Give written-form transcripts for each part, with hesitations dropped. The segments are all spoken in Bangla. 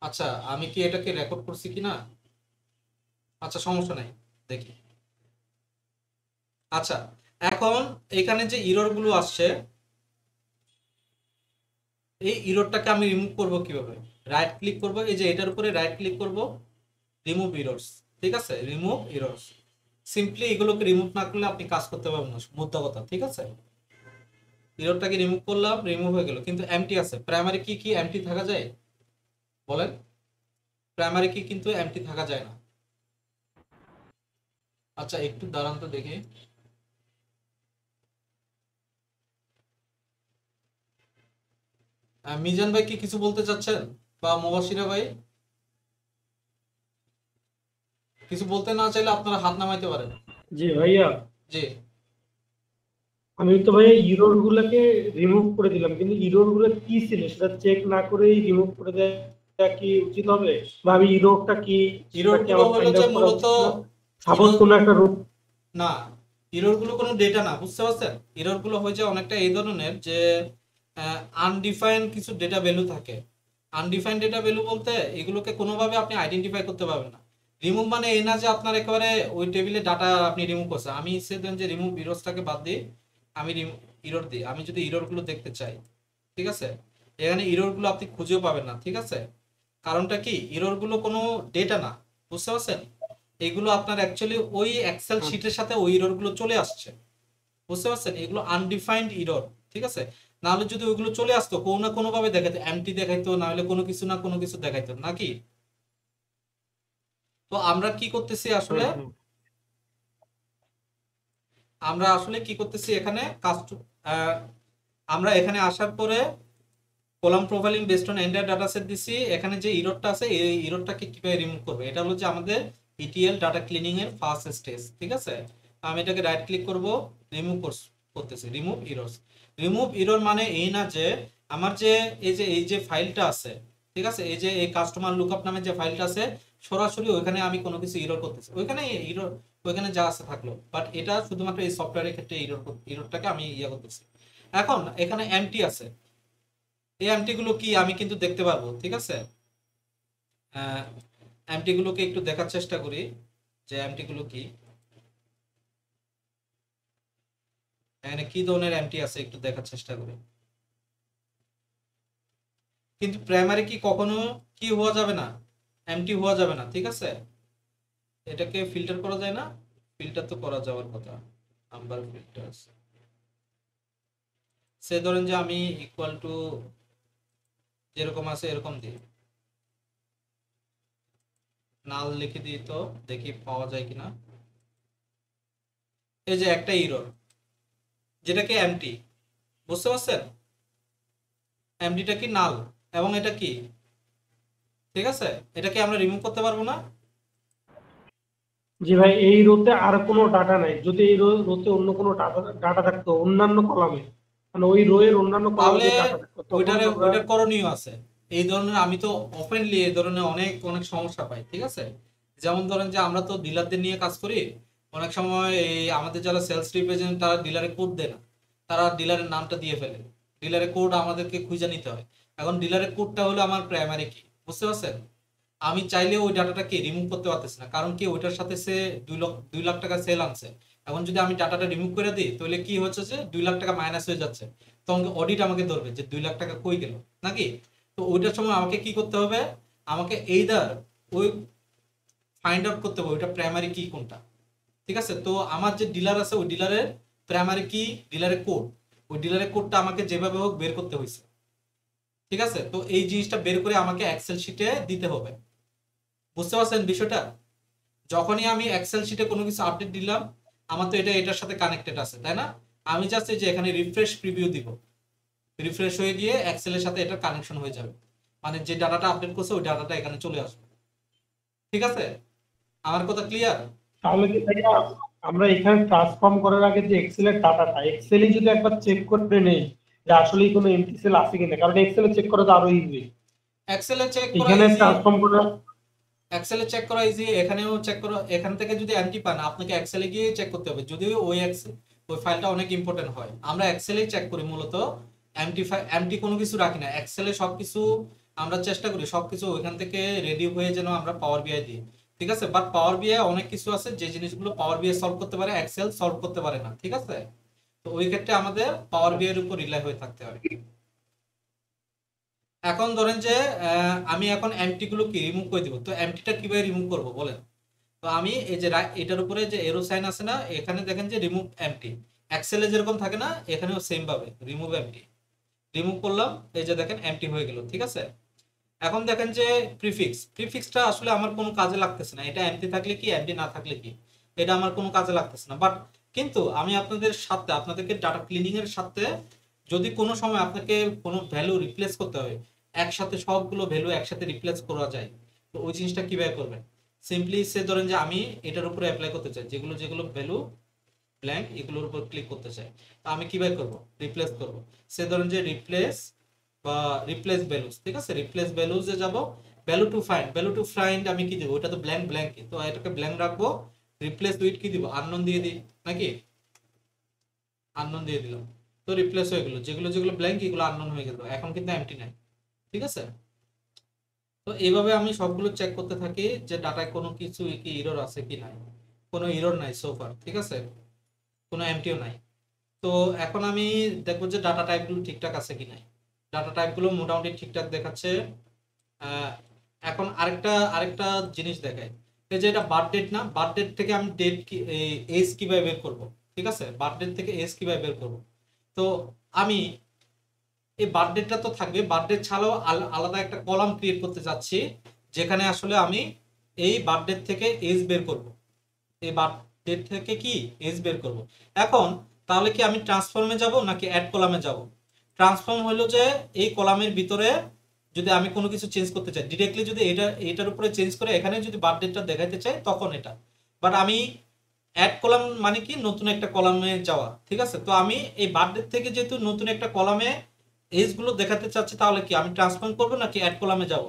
আচ্ছা, আমি কি এটাকে রেকর্ড করছি কিনা? আচ্ছা, সমস্যা নাই, দেখি। আচ্ছা, এখন এখানে যে ইরর গুলো আসছে, এই ইররটাকে আমি রিমুভ করব কিভাবে? রাইট ক্লিক করব, এই যে এটার উপরে রাইট ক্লিক করব, রিমুভ ইরর্স। ঠিক আছে, রিমুভ ইরর্স। সিম্পলি এগুলোকে রিমুভ না করলে আপনি কাজ করতে পারবেন না, মুদ্রা কথা। ঠিক আছে, ইররটাকে রিমুভ করলাম, রিমুভ হয়ে গেল, কিন্তু এমটি আছে। প্রাইমারি কি কি এমটি থাকা যায় বলেন? প্রাইমারি কি কিন্তু এমটি থাকা যায় না। আচ্ছা, একটু দাঁড়ান তো দেখি। মিজান ভাই কি কিছু বলতে চাচ্ছেন, বা মুবাশিরা ভাই? কিছু বলতে না চাইলে আপনারা হাত নামাইতে পারেন। জি ভাইয়া, জি। আমি তো ভাইয়া ইরর গুলাকে রিমুভ করে দিলাম, কিন্তু ইরর গুলো কি ছিল সেটা চেক না করেই রিমুভ করে দেওয়া কি উচিত হবে? বা আমি ইররটা কি সেটা ইরর কি গুলো আমার হলো ফাইন্ড যে আউট করা মূলত উচিত না? সাপোজ ইরর, কোনো একটা রূপ। না, ইরর গুলো কোনো ডেটা না, বুঝতে পারছেন? ইরর গুলো হয়েছে অনেকটা এই ধরনের যে আনডিফাইন্ড কিছু ডেটা ভ্যালু থাকে। আনডিফাইন্ড ডেটা ভ্যালু বলতে এগুলোকে কোনোভাবে আপনি আইডেন্টিফাই করতে পারবেন না। রিমুভ মানে এই না যে আপনার একেবারে ওই টেবিলে ডাটা আপনি রিমুভ করছেন। আমি সে দেন যে রিমুভ ইরোসটাকে বাদ দিই, আমি ইরর দিই। আমি যদি ইরর গুলো দেখতে চাই, ঠিক আছে, এখানে ইরর গুলো আপনি খুঁজেও পাবেন না। ঠিক আছে, কারণটা কি, ইরর গুলো কোনো ডেটা না, বুঝতে পারছেন? এগুলো আপনার অ্যাকচুয়ালি ওই এক্সেল শিটের সাথে ওই ইরর গুলো চলে আসছে, বুঝতে পারছেন? এগুলো আনডিফাইন্ড ইরর। ঠিক আছে, না হলে যদি ওইগুলো চলে আসতো কোনো না কোনো ভাবে দেখাইতো, এমটি দেখাইতো, না হলে কোনো কিছু না কোনো কিছু দেখাইতো নাকি। তো আমরা কি করতেছি আসলে, হুম হুম। আমরা আসলে কি করতেছি এখানে কাস্ট, আমরা এখানে আসার পরে column profiling based on entire data set দিছি। এখানে যে ইররটা আছে এই ইররটাকে কিভাবে রিমুভ করবে, এটা হলো যে আমাদের ইটিএল ডাটা ক্লিনিং এর ফার্স্ট স্টেজ। ঠিক আছে, আমি এটাকে রাইট ক্লিক করব, রিমুভ করতেছি, রিমুভ ইররস। রিমুভ ইরর মানে এই না যে আমার যে এই যে ফাইলটা আছে, ঠিক আছে, এই যে এই কাস্টমার লুকআপ নামে যে ফাইলটা আছে, সরাসরি ওইখানে আমি কোনো কিছু ইরর করতেছি, ওইখানে ইরর, ওইখানে যা আছে থাকলো, বাট এটা শুধুমাত্র এই সফটওয়্যারের ক্ষেত্রে ইররটাকে আমি ইয়ে করতেছি। এখন এখানে এমটি আছে, এই এমটি গুলো কি আমি কিন্তু দেখতে পারবো। ঠিক আছে, এমটি গুলোকে একটু দেখার চেষ্টা করি যে এমটি গুলো কি, এখানে কি ধরনের এমটি আছে একটু দেখার চেষ্টা করি। কিন্তু প্রাইমারি কি কখনো কি হওয়া যাবে না, এমটি হওয়া যাবে না। ঠিক আছে, এটাকে ফিল্টার করা যায় না? ফিল্টার তো করা যাওয়ার কথা, নাম্বার ফিল্টার। সে ধরেন যে আমি ইকুয়াল টু যেরকম আছে এরকম দিই, নাল লিখে দিই, তো দেখি পাওয়া যায় কিনা। এই যে একটা ইরর, যেটাকে এমটি, বুঝতে পারছেন? এমডিটা কি নাল, এবং এটা কি, ঠিক আছে, এটাকে আমরা রিমুভ করতে পারবো না। জি ভাই, এই রোতে আর কোনো ডাটা নাই। যদি এই রোতে অন্য কোনো ডাটা ডাটা থাকতো অন্যান্য কলামে, মানে ওই রো এর অন্যান্য কলামে তাহলে যদি ডাটা থাকতো তখন আমরা। ওইটার করণীয় আছে। এই ধরনের আমি তো ওপেনলি এই ধরনের অনেক অনেক সমস্যা পাই। ঠিক আছে, যেমন ধরেন যে আমরা তো ডিলারদের নিয়ে কাজ করি, অনেক সময় এই আমাদের যারা সেলস রিপ্রেজেন্ট তারা ডিলারে কোড দেয় না, তারা ডিলারের নামটা দিয়ে ফেলে। ডিলারের কোড আমাদেরকে খুঁজে নিতে হয়। এখন ডিলারের কোডটা হলো আমার প্রাইমারি কি, বুঝতে পারছেন? আমি চাইলে ওই ডাটাটাকে রিমুভ করতে পারতেছি না, কারণ কি ওইটার সাথে সে 2 লাখ টাকা সেল আনছে। এখন যদি আমি ডাটাটা রিমুভ করে দিই তাহলে কি হচ্ছে যে 2 লাখ টাকা মাইনাস হয়ে যাচ্ছে, তখন অডিট আমাকে ধরবে যে 2 লাখ টাকা কই গেল নাকি। তো ওইটার সময় আমাকে কি করতে হবে, আমাকে এইদার ওই ফাইন্ড আউট করতে হবে ওইটা প্রাইমারি কি কোনটা। ঠিক আছে, তো আমার যে ডিলার আছে ওই ডিলারের প্রাইমারি কি, ডিলারের কোড, ওই ডিলারের কোডটা আমাকে যেভাবে হোক বের করতে হয়েছে। ঠিক আছে, তো এই জিনিসটা বের করে আমাকে এক্সেল শিটে দিতে হবে, বুঝতে পারছেন বিষয়টা? যখনই আমি এক্সেল শিটে কোনো কিছু আপডেট দিলাম, আমার তো এটা এটার সাথে কানেক্টেড আছে, তাই না? আমি জাস্ট এই যে এখানে রিফ্রেশ প্রিভিউ দিব, রিফ্রেশ হয়ে গিয়ে এক্সেলের সাথে এটা কানেকশন হয়ে যাবে, মানে যে ডাটাটা আপডেট করছে ওই ডাটাটা এখানে চলে আসবে। ঠিক আছে, আমার কথা ক্লিয়ার? তাহলে কি ভাইয়া, আমরা এখানে ট্রান্সফর্ম করার আগে যে এক্সেলের ডাটাটা এক্সেলে যদি একবার চেক করে নেই যে আসলেই কোনো এমটি সেল আছে কিনা, কারণ এক্সেলে চেক করা তো আরো ইজি। এক্সেলে চেক করা এখানে ইজি, ট্রান্সফর্ম করা। এক্সেলে চেক করা ইজি, এখানেও চেক করা। এখান থেকে যদি এমটি পান আপনাকে এক্সেলে গিয়ে চেক করতে হবে, যদিও ওই এক্সেল, ওই ফাইলটা অনেক ইম্পর্টেন্ট হয়। আমরা এক্সেলেই চেক করি মূলত, এমটি কোনো কিছু রাখি না এক্সেলে, সবকিছু আমরা চেষ্টা করি সবকিছু ওইখান থেকে রেডি হয়ে যেন আমরা পাওয়ার বিআই দিই, ঠিক আছে। বাট পাওয়ার বিআই অনেক কিছু আছে যে জিনিসগুলো পাওয়ার বিআই সলভ করতে পারে, এক্সেল সলভ করতে পারে না, ঠিক আছে। তো ওই ক্ষেত্রে আমাদের পাওয়ার বিআই এর উপর রিলাই হয়ে থাকতে হবে। এখন ধরেন যে আমি এখন এমটি গুলো কি রিমুভ করে দিব, তো এমটিটা কিভাবে রিমুভ করব বলেন। তো আমি এই যে এটার উপরে যে এরো সাইন আছে না, এখানে দেখেন যে রিমুভ এমটি, এক্সেলে যেরকম থাকে না এখানেও সেম ভাবে রিমুভ এমটি, রিমুভ করলাম, এই যে দেখেন এমটি হয়ে গেল, ঠিক আছে। এখন দেখেন যে প্রিফিক্সটা আসলে আমার কোনো কাজে লাগতেছে না, এটা এমটি থাকলে কি এমটি না থাকলে কি, এটা আমার কোনো কাজে লাগতেছে না। বাট কিন্তু আমি আপনাদের সাথে আপনাদেরকে ডাটা ক্লিনিং এর সাথে যদি কোনো সময় আপনাকে কোনো ভ্যালু রিপ্লেস করতে হয়, একসাথে সবগুলো ভ্যালু একসাথে রিপ্লেস করা যায়, তো ওই জিনিসটা কিভাবে করবেন। সিম্পলি সে ধরেন যে আমি এটার উপরে অ্যাপ্লাই করতে চাই, যেগুলো যেগুলো ভ্যালু ব্ল্যাঙ্ক এগুলোর উপর ক্লিক করতে চাই, তো আমি কিভাবে করব, রিপ্লেস করব। সে ধরেন যে রিপ্লেস বা রিপ্লেস ভ্যালুস, ঠিক আছে, রিপ্লেস ভ্যালুসে যাব, ভ্যালু টু ফাইন্ড আমি কি দেবো, ওটা তো ব্ল্যাঙ্ক, তো এটাকে ব্ল্যাঙ্ক রাখবো। রিপ্লেস উইথ কি দিব, আননোন দিয়ে দিই নাকি, আননোন দিয়ে দিলাম, তো রিপ্লেস হয়ে গেল, যেগুলো যেগুলো ব্ল্যাঙ্ক এগুলো আননোন হয়ে গেল, এখন কিন্তু এমটি নাই, ঠিক আছে। তো এইভাবে আমি সবগুলো চেক করতে থাকি যে ডাটায় কোনো কিছু কি এরর আছে কি নাই, কোনো এরর নাই সোফার, ঠিক আছে, কোনো এমটিও নাই। তো এখন আমি দেখবো যে ডাটা টাইপগুলো ঠিকঠাক আছে কি নাই, ডাটা টাইপগুলো মোটামুটি ঠিকঠাক দেখাচ্ছে। আহ, এখন আরেকটা আরেকটা জিনিস দেখায়, এই যে এটা বার্থ ডেট না, বার্থ ডেট থেকে আমি ডেট কি এজ কিভাবে বের করব, ঠিক আছে, বার্থ ডেট থেকে এজ কিভাবে বের করব। তো আমি এই বার্থ ডেটটা তো থাকবে, বার্থ ডেট ছাড়াও আলাদা একটা কলাম ক্রিয়েট করতে যাচ্ছি, যেখানে আসলে আমি এই বার্থ ডেট থেকে এজ বের করব, এই বার্থ ডেট থেকে কি এজ বের করব। এখন তাহলে কি আমি ট্রান্সফর্মে যাব নাকি অ্যাড কলামে যাব। ট্রান্সফর্ম হলো যে এই কলামের ভিতরে যদি আমি কোনো কিছু চেঞ্জ করতে চাই ডিরেক্টলি, যদি এটার উপরে চেঞ্জ করে এখানে যদি বার্থ ডেটটা দেখাইতে চাই তখন এটা। বাট আমি অ্যাড কলাম মানে কি নতুন একটা কলামে যাওয়া, ঠিক আছে। তো আমি এই বার্থ ডেট থেকে যেহেতু নতুন একটা কলামে এজ গুলো দেখাতে চাচ্ছি, তাহলে কি আমি ট্রান্সফর্ম করবো নাকি অ্যাড কলামে যাব।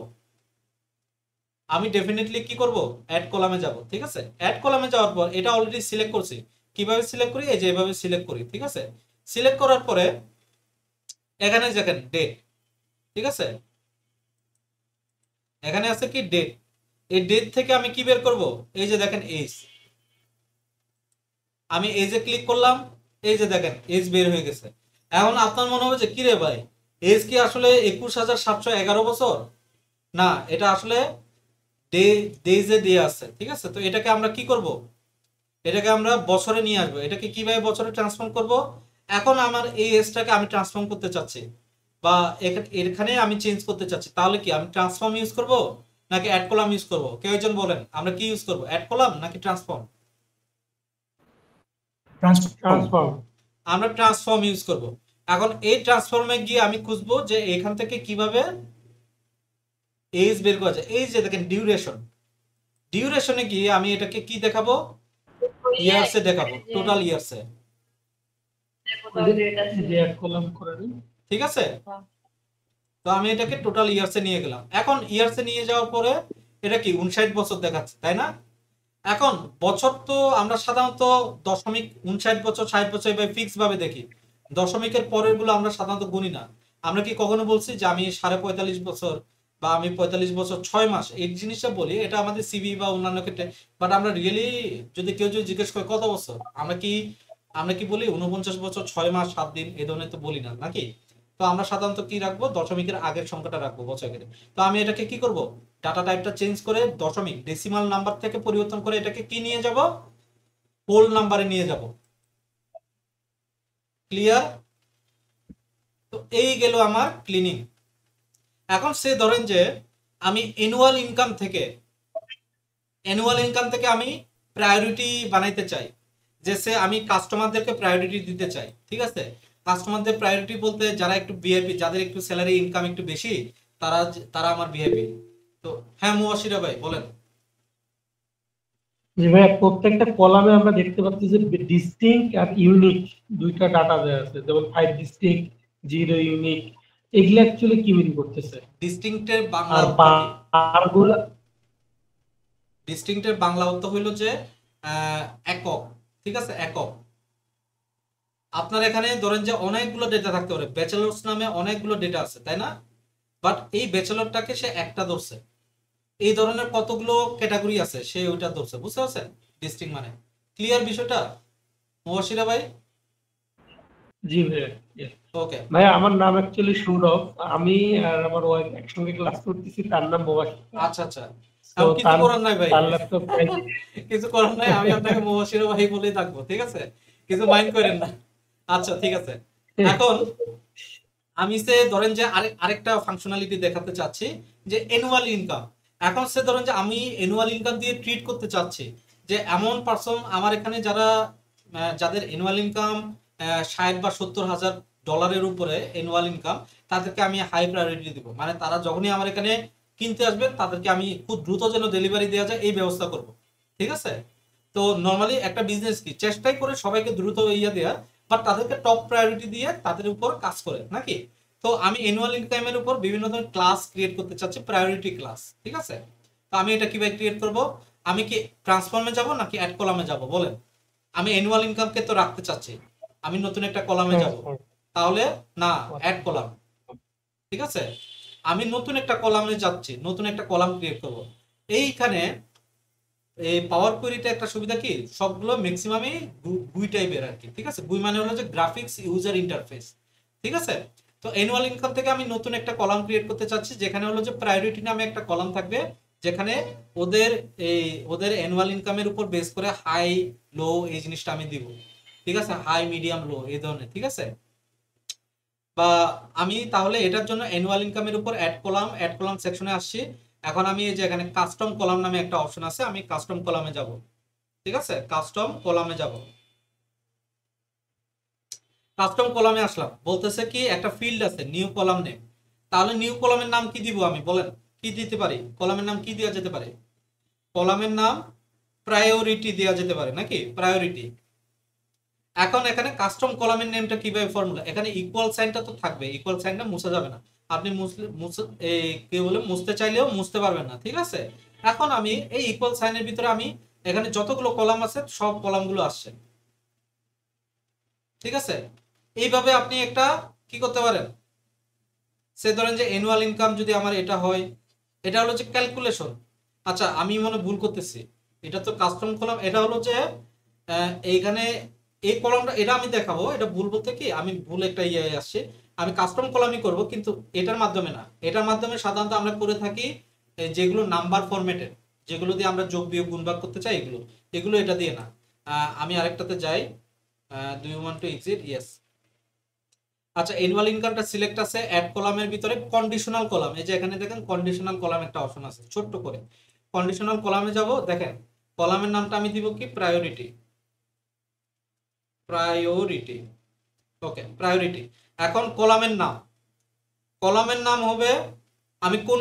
আমি ডেফিনেটলি কি করব, অ্যাড কলামে যাব, ঠিক আছে। অ্যাড কলামে যাওয়ার পর এটা অলরেডি সিলেক্ট করছি, কিভাবে সিলেক্ট করি, এই যে এভাবে সিলেক্ট করি, ঠিক আছে। সিলেক্ট করার পরে এখানে দেখেন ডেট, ঠিক আছে, এখানে আছে কি ডেট, এই ডেট থেকে আমি কি বের করব, এই যে দেখেন এজ, আমি এজে ক্লিক করলাম, এই যে দেখেন এজ বের হয়ে গেছে। এখন আপনার মনে হবে যে কি রে ভাই, এজ কি আসলে 21,711 বছর, না এটা আসলে ডে ডেজে দিয়ে আছে, ঠিক আছে। তো এটাকে আমরা কি করব, এটাকে আমরা বছরে নিয়ে আসবো, এটাকে কিভাবে বছরে ট্রান্সফর্ম করব। এখন আমার এই এজটাকে আমি ট্রান্সফর্ম করতে চাচ্ছি বা এখানে আমি চেঞ্জ করতে চাচ্ছি, তাহলে কি আমি ট্রান্সফর্ম ইউজ করব নাকি অ্যাড কলাম ইউজ করব, কেউ একজন বলেন আমরা কি ইউজ করব, অ্যাড কলাম নাকি ট্রান্সফর্ম। ট্রান্সফর্ম। ট্রান্সফর্ম। আমরা ট্রান্সফর্ম ইউজ করব। এখন এই ট্রান্সফর্মে গিয়ে আমি খুঁজবো যে এখান থেকে কিভাবে এজ বের করা যায়, এই যে দেখেন ডিউরেশন, ডিউরেশনে গিয়ে আমি এটাকে কি দেখাবো, ইয়ার্সে দেখাবো, টোটাল ইয়ার্সে, যে এক কলাম করে দিন। ঠিক আছে। তো আমি এটাকে টোটাল ইয়ার্সে নিয়ে গেলাম, এখন ইয়ার্সে নিয়ে যাওয়ার পরে এটা কি 59 বছর দেখাচ্ছে, তাই না। এখন বছর তো আমরা সাধারণত দশমিক 59 বছর 60 বছর এভাবে ফিক্স ভাবে দেখি, দশমিকের পরের গুলো আমরা সাধারণত গুনি না। আমরা কি কখনো বলছি যে আমি 45.5 বছর বা আমি 45 বছর 6 মাস, এই জিনিসটা বলি, এটা আমাদের সিভি বা অন্যান্য ক্ষেত্রে। বাট আমরা রিয়েলি যদি কেউ যদি জিজ্ঞেস করে কত বছর, আমরা কি বলি 49 বছর 6 মাস 7 দিন, এই ধরনের তো বলি না নাকি। তো আমরা সাধারণত কি রাখবো, দশমিকের আগের সংখ্যাটা রাখবো বছরের। তো আমি এটাকে কি করব, ডাটা টাইপটা চেঞ্জ করে দশমিক ডেসিমাল নাম্বার থেকে পরিবর্তন করে এটাকে কি নিয়ে যাব, হোল নাম্বারে নিয়ে যাব। ক্লিয়ার। তো এই গেল আমার ক্লিনিং। এখন সে ধরেন যে আমি অ্যানুয়াল ইনকাম থেকে আমি প্রায়োরিটি বানাইতে চাই, যে সে আমি কাস্টমারদেরকে প্রায়োরিটি দিতে চাই, ঠিক আছে। কাস্টমারদের প্রায়োরিটি বলতে যারা একটু ভিআইপি, যাদের একটু স্যালারি ইনকাম একটু বেশি, তারা তারা আমার ভিআইপি। তো হ্যাঁ মুয়াশিরা ভাই বলেন। যে ভাই প্রত্যেকটা কলামে আমরা দেখতে পাচ্ছি যে ডিস্টিংক্ট আর ইউনিক দুইটা ডাটা দেওয়া আছে, যেমন 5 ডিস্টিংক্ট, 0 ইউনিক, এগুলো অ্যাকচুয়ালি কি মিন করতেছে। ডিস্টিংক্টের বাংলা আর অর্থ কি, বারগুলো ডিস্টিংক্টের বাংলা অর্থ হইলো যে একক, ঠিক আছে, একক। আপনার এখানে ধরেন যে অনেকগুলো ডেটা থাকতে পারে, ব্যাচেলার্স নামে অনেকগুলো ডেটা আছে, তাই না। বাট এই ব্যাচেলরটাকে সে একটা ধরছে। এই ধরনের কতগুলো ক্যাটাগরি আছে সে ওইটা ধরছে, বুঝতে পারছেন? ডিস্ট্রিক্ট মানে ক্লিয়ার বিষয়টা মুবাশিরা ভাই? জি ভাইয়া, yes। ওকে। ভাইয়া আমার নাম অ্যাকচুয়ালি সৌরভ। আমি আর আমার ওয়াইফ একসঙ্গে ক্লাস করতেছি, তার নাম মুবাশির। আচ্ছা আচ্ছা। তো এখন কিছু তার করার নাই ভাই। তার ল্যাপটপ কিছু করার নাই, আমি আপনাকে মুবাশির ভাই বলেই থাকবো, ঠিক আছে? কিছু মাইন্ড করেন না। আচ্ছা ঠিক আছে। এখন আমি সে ধরেন যে আরেকটা ফাংশনালিটি দেখাতে চাচ্ছি, যে অ্যানুয়াল ইনকাম। এখন সে ধরেন যে আমি অ্যানুয়াল ইনকাম দিয়ে ট্রিট করতে চাচ্ছি যে এমন পার্সন আমার এখানে যারা যাদের অ্যানুয়াল ইনকাম 60 বা 70 হাজার ডলারের উপরে অ্যানুয়াল ইনকাম, তাদেরকে আমি হাই প্রায়োরিটি দিব। মানে তারা যখনই আমার এখানে কিনতে আসবে তাদেরকে আমি খুব দ্রুত যেন ডেলিভারি দেওয়া যায় এই ব্যবস্থা করব, ঠিক আছে? তো নর্মালি একটা বিজনেস কি চেষ্টাই করে সবাইকে দ্রুত ইয়া দেওয়া, বাট তাদেরকে টপ প্রায়োরিটি দিয়ে তাদের উপর কাজ করে নাকি। তো আমি অ্যানুয়াল ইনকামের উপর বিভিন্ন ধরনের ক্লাস ক্রিয়েট করতে চাচ্ছি, প্রায়োরিটি ক্লাস, ঠিক আছে? তো আমি এটা কিভাবে ক্রিয়েট করব? আমি কি ট্রান্সফর্মে যাব নাকি অ্যাড কলামে যাব বলেন? আমি অ্যানুয়াল ইনকামকে তো রাখতে চাচ্ছি, আমি নতুন একটা কলামে যাব। তাহলে না, অ্যাড কলাম, ঠিক আছে? আমি নতুন একটা কলামে যাচ্ছি, নতুন একটা কলাম ক্রিয়েট করব। এইখানে এই পাওয়ার কোয়েরিতে একটা সুবিধা কি, সবগুলো ম্যাক্সিমামই GUI টাইপের আর কি, ঠিক আছে? GUI মানে হলো যে গ্রাফিক্স ইউজার ইন্টারফেস, ঠিক আছে? তো অ্যানুয়াল ইনকাম থেকে আমি নতুন একটা কলাম ক্রিয়েট করতে চাচ্ছি, যেখানে হলো যে প্রায়োরিটি নামে একটা কলাম থাকবে, যেখানে ওদের এই ওদের অ্যানুয়াল ইনকামের উপর বেস করে হাই লো এই জিনিসটা আমি দিব, ঠিক আছে? হাই মিডিয়াম লো এই ধরনের, ঠিক আছে? বা আমি তাহলে এটার জন্য অ্যানুয়াল ইনকামের উপর অ্যাড কলাম সেকশনে আসছি। এখন আমি এই যে এখানে কাস্টম কলাম নামে একটা অপশন আছে, আমি কাস্টম কলামে যাব, ঠিক আছে? কাস্টম কলামে যাব। কাস্টম কলামে আসলাম, বলতেছে কি একটা ফিল্ড আছে নিউ কলাম নেম। তাহলে নিউ কলামের নাম কি দিব আমি বলেন? কি দিতে পারি? কলামের নাম কি দেওয়া যেতে পারে? কলামের নাম প্রায়োরিটি দেওয়া যেতে পারে নাকি? প্রায়োরিটি। এখন এখানে কাস্টম কলামের নেমটা কিভাবে ফর্মুলা, এখানে ইকুয়াল সাইনটা তো থাকবে, ইকুয়াল সাইনটা মুছা যাবে না। আপনি কি বলে মুছতে চাইলেও মুছতে পারবেন না, ঠিক আছে? এখন আমি এই ইকুয়াল সাইনের ভিতরে আমি এখানে যতগুলো কলাম আছে সব কলামগুলো আসছে, ঠিক আছে? এইভাবে আপনি একটা কি করতে পারেন, সে ধরেন যে অ্যানুয়াল ইনকাম যদি আমার এটা হয়, এটা হলো যে ক্যালকুলেশন। আচ্ছা আমি মনে ভুল করতেছি, এটা তো কাস্টম কলাম, এটা হলো যে এইখানে এই কলামটা এটা আমি দেখাবো, এটা ভুল বলতে কি আমি ভুল একটা ইয়ে আসছে। আমি কাস্টম কলামই করব, কিন্তু এটার মাধ্যমে না। এটার মাধ্যমে সাধারণত আমরা করে থাকি যেগুলো নাম্বার ফরম্যাটের, যেগুলো দিয়ে আমরা যোগ বিয়োগ গুণ ভাগ করতে চাই, এগুলো এগুলো এটা দিয়ে না। আমি আরেকটাতে যাই। Do you want to exit? Yes. আচ্ছা অ্যানুয়াল ইনকামটা সিলেক্ট আছে, অ্যাড কলামের ভিতরে কন্ডিশনাল কলাম, এই যে এখানে দেখেন কন্ডিশনাল কলাম একটা অপশন আছে ছোট্ট করে। কন্ডিশনাল কলামে যাব, দেখেন কলামের নামটা আমি দিব কি প্রায়োরিটি। প্রায়োরিটি, ওকে প্রায়োরিটি। এখন কলামের নাম হবে, আমি কোন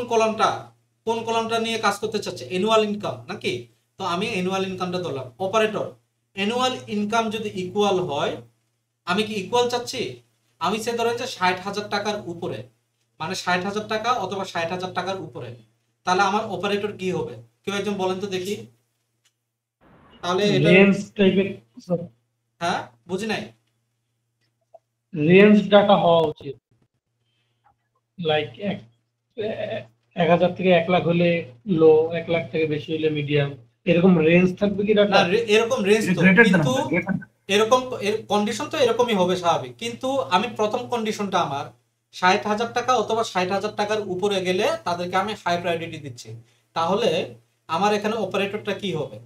কলামটা নিয়ে কাজ করতে চাচ্ছি, অ্যানুয়াল ইনকাম নাকি? তো আমি অ্যানুয়াল ইনকামটা ধরলাম। অপারেটর, অ্যানুয়াল ইনকাম যদি ইকুয়াল হয়, আমি কি ইকুয়াল চাচ্ছি? আমি সে ধরেন যে 60,000 টাকার উপরে, মানে 60,000 টাকা অথবা 60,000 টাকার উপরে, তাহলে আমার অপারেটর কি হবে? কেউ একজন বলেন তো দেখি। তাহলে এটা রেঞ্জ টাইপের, হ্যাঁ বুঝি নাই। রেঞ্জ ডাটা হওয়া উচিত। লাইক 1,000 থেকে 1 লাখ হলে লো, 1 লাখ থেকে বেশি হলে মিডিয়াম, এরকম রেঞ্জ থাকবে কি না ডাটা? এরকম রেঞ্জ তো, গ্রেটার দেন কিন্তু হবে, গ্রেটার। এরকম কন্ডিশন তো এরকমই হবে স্বাভাবিক, কিন্তু আমি প্রথম কন্ডিশনটা আমার 60,000 টাকা অথবা 60,000 টাকার উপরে গেলে তাদেরকে আমি হাই প্রায়োরিটি দিচ্ছি। তাহলে আমার এখানে অপারেটরটা কি হবে?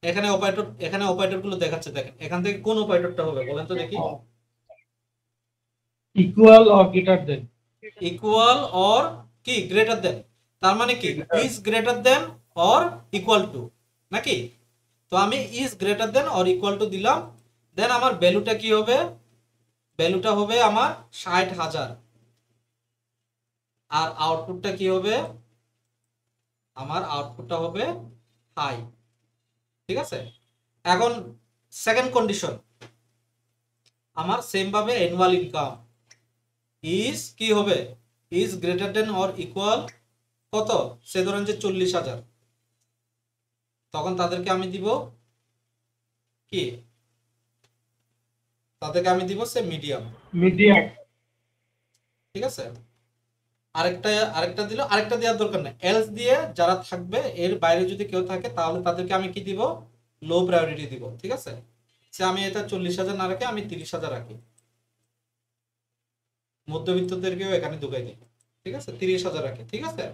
এখানে অপারেটর গুলো দেখাচ্ছে, দেখেন এখান থেকে কোন অপারেটরটা হবে বলেন তো দেখি। Equal or greater than. Equal or কি গ্রেটার দেন, তার মানে কি is greater than or equal to নাকি? তো আমি is greater than or equal to দিলাম। দেন আমার ভ্যালুটা কি হবে? ভ্যালুটা হবে আমার 60,000। আর আউটপুটটা কি হবে? আমার আউটপুটটা হবে হাই, ঠিক আছে? এখন সেকেন্ড কন্ডিশন, আমার সেম ভাবে অ্যানুয়াল ইনকাম ইজ কি হবে? Is greater than or equal কত? সে ধরেন যে 40,000, তখন তাদেরকে আমি দিব কি তাদেরকে আমি দিব সে মিডিয়াম। মিডিয়াম। ঠিক আছে, আরেকটা আরেকটা দিল, আরেকটা দেওয়ার দরকার নেই, এলস দিয়ে যারা থাকবে এর বাইরে যদি কেউ থাকে তাহলে তাদেরকে আমি কি দিব, লো প্রায়োরিটি দিব। ঠিক আছে, সে আমি এটা 40,000 না রাখে আমি 30,000 রাখি, মধ্যবিত্তদেরকেও এখানে ঢুকাই দিই। ঠিক আছে, 30,000 রাখি। ঠিক আছে,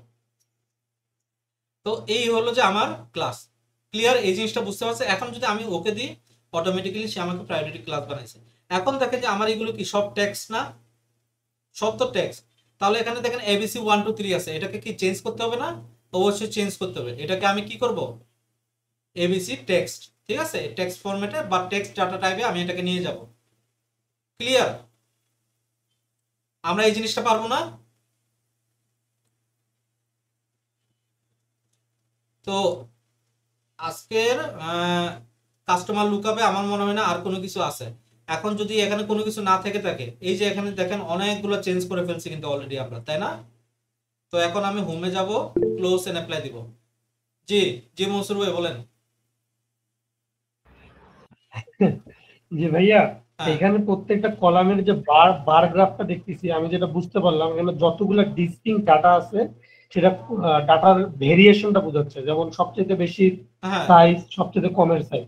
তো এই হলো যে আমার ক্লাস। ক্লিয়ার, এই জিনিসটা বুঝতে পারছে? এখন যদি আমি ওকে দিই অটোমেটিক্যালি সে আমাকে প্রায়োরিটি ক্লাস বানাইছে। এখন দেখেন যে আমার এগুলো কি সব টেক্সট না, সব তো টেক্সট। তাহলে এখানে দেখেন এবিসি 1 2 3 আছে, এটাকে কি চেঞ্জ করতে হবে না? অবশ্যই চেঞ্জ করতে হবে। এটাকে আমি কি করব, এবিসি টেক্সট। ঠিক আছে, টেক্সট ফরম্যাটে বা টেক্সট ডাটা টাইপে আমি এটাকে নিয়ে যাব। ক্লিয়ার, আমরা এই জিনিসটা পারবো না? তো আজকের কাস্টমার লুকআপে আমার মনে হয় না আর কোনো কিছু আছে। এখন যদি এখানে কোনো কিছু না থেকে থাকে, এই যে এখানে দেখেন অনেকগুলো চেঞ্জ করে ফেলছি কিন্তু অলরেডি আমরা, তাই না? তো এখন আমি হোমে যাব, ক্লোজ এন্ড অ্যাপ্লাই দিব। জি, জি মনসুর ভাই বলেন। যে ভাইয়া, হ্যাঁ, এখানে প্রত্যেকটা কলামের যে বার বার গ্রাফটা দেখতেছি, আমি যেটা বুঝতে পারলাম এখানে যতগুলো ডিস্টিংক্ট ডাটা আছে সেটা ডাটার ভেরিয়েশনটা বোঝাচ্ছে, যেমন সবচেয়ে বেশি হ্যাঁ, সাইজ, সবচেয়ে কমের সাইজ।